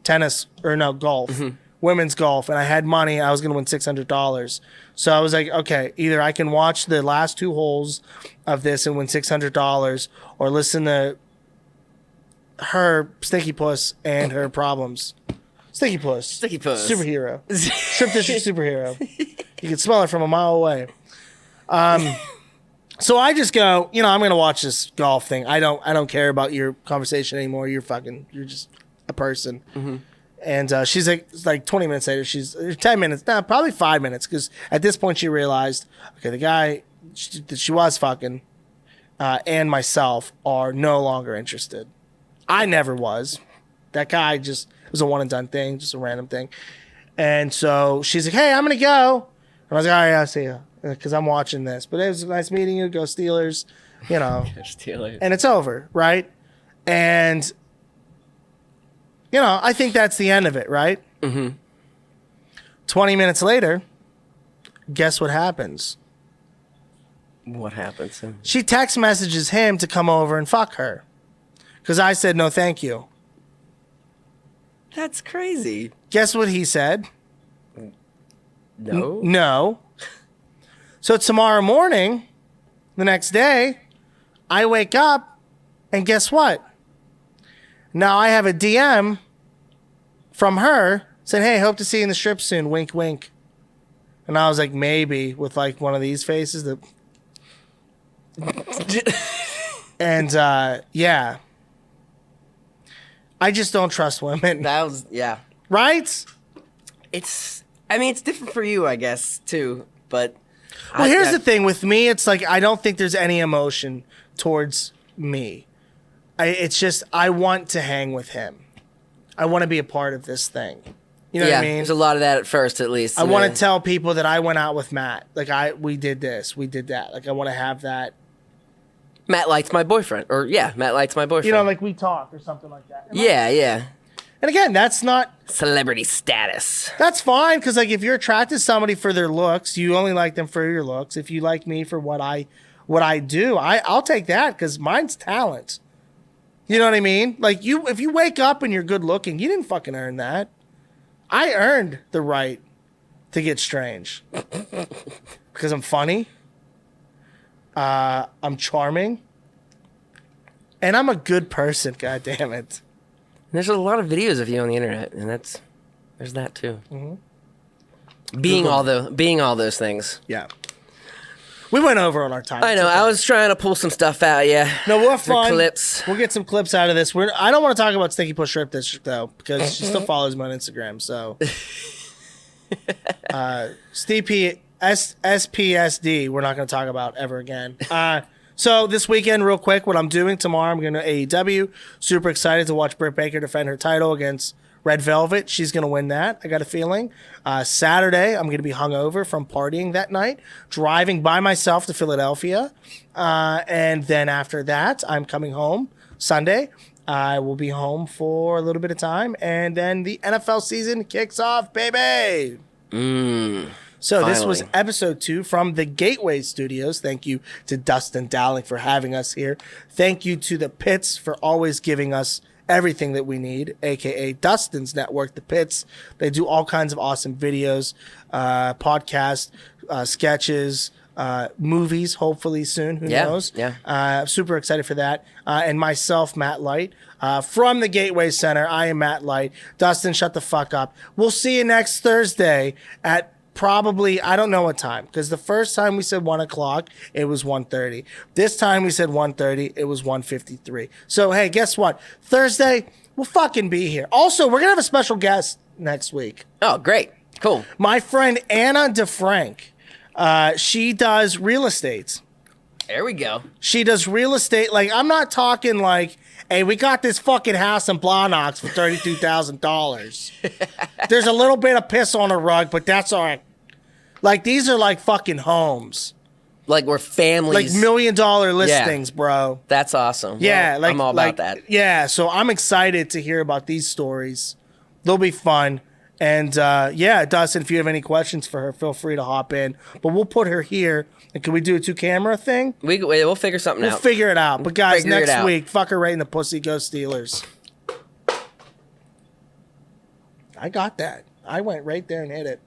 golf, women's golf, and I had money. I was going to win $600. So I was like, okay, either I can watch the last 2 holes of this and win $600 or listen to her Stinky Puss and her problems. Stinky Puss. Superhero. Strip district superhero. You can smell it from a mile away. So I just go, I'm going to watch this golf thing. I don't care about your conversation anymore. You're just a person. Mm-hmm. And she's like 20 minutes later, she's 10 minutes, probably 5 minutes. Cause at this point she realized, okay, the guy that she was fucking and myself are no longer interested. I never was. That guy just was a one and done thing, just a random thing. And so she's like, "Hey, I'm gonna go." And I was like, "All right, I'll see you," because I'm watching this. But it was nice meeting you. Go Steelers, you know. Steelers. And it's over, right? And you know, I think that's the end of it, right? Mm-hmm. 20 minutes later, guess what happens? What happens? She text messages him to come over and fuck her. Because I said, no, thank you. That's crazy. Guess what he said? No. No. So tomorrow morning, the next day, I wake up and guess what? Now I have a DM from her saying, "Hey, hope to see you in the strip soon. Wink, wink." And I was like, maybe with like one of these faces that. And yeah, I just don't trust women. That was Right? It's. I mean, it's different for you, I guess, too. But Well, here's the thing with me. It's like I don't think there's any emotion towards me. It's just I want to hang with him. I want to be a part of this thing. You know what I mean? There's a lot of that at first, at least. I want to tell people that I went out with Matt. Like we did this, we did that. Like I want to have that. Matt likes my boyfriend, or Matt likes my boyfriend. You know, like we talk or something like that. Yeah. And again, that's not Celebrity status. That's fine because like if you're attracted to somebody for their looks, you only like them for your looks. If you like me for what I do, I'll take that because mine's talent. You know what I mean? Like if you wake up and you're good looking, you didn't fucking earn that. I earned the right to get strange because I'm funny. I'm charming, and I'm a good person. God damn it! There's a lot of videos of you on the internet, and there's that too. Mm-hmm. Being all those things. Yeah. We went over on our time. I know. Okay. I was trying to pull some stuff out. Yeah. No, we'll have fun. Clips. We'll get some clips out of this. I don't want to talk about Stinky Push Strip District though, because she still follows me on Instagram. So, SPSD, we're not going to talk about ever again. So this weekend, real quick, what I'm doing tomorrow, I'm going to AEW. Super excited to watch Britt Baker defend her title against Red Velvet. She's going to win that. I got a feeling. Saturday, I'm going to be hungover from partying that night, driving by myself to Philadelphia. And then after that, I'm coming home Sunday. I will be home for a little bit of time. And then the NFL season kicks off, baby. So Finally. This was episode 2 from the Gateway Studios. Thank you to Dustin Dowling for having us here. Thank you to the Pits for always giving us everything that we need, aka Dustin's network, the Pits. They do all kinds of awesome videos, podcasts, sketches, movies, hopefully soon. Who knows? Yeah. Super excited for that. And myself, Matt Light, from the Gateway Center. I am Matt Light. Dustin, shut the fuck up. We'll see you next Thursday at probably, I don't know what time, because the first time we said 1 o'clock, it was 1:30. This time we said 1:30, it was 1:53. So, hey, guess what? Thursday, we'll fucking be here. Also, we're going to have a special guest next week. Oh, great. Cool. My friend Anna DeFrank. She does real estate. There we go. She does real estate. Like, I'm not talking like, hey, we got this fucking house in Blawnox for $32,000. There's a little bit of piss on a rug, but that's all right. Like, these are like fucking homes. Like we're families. Like $1 million listings, bro. That's awesome. Yeah. Well, like, I'm all about that. Yeah. So I'm excited to hear about these stories. They'll be fun. And yeah, Dustin, if you have any questions for her, feel free to hop in. But we'll put her here. And can we do a 2-camera thing? We'll figure something out. We'll figure it out. But guys, Figure it next out. week, fuck her right in the pussy. Go Steelers. I got that. I went right there and hit it.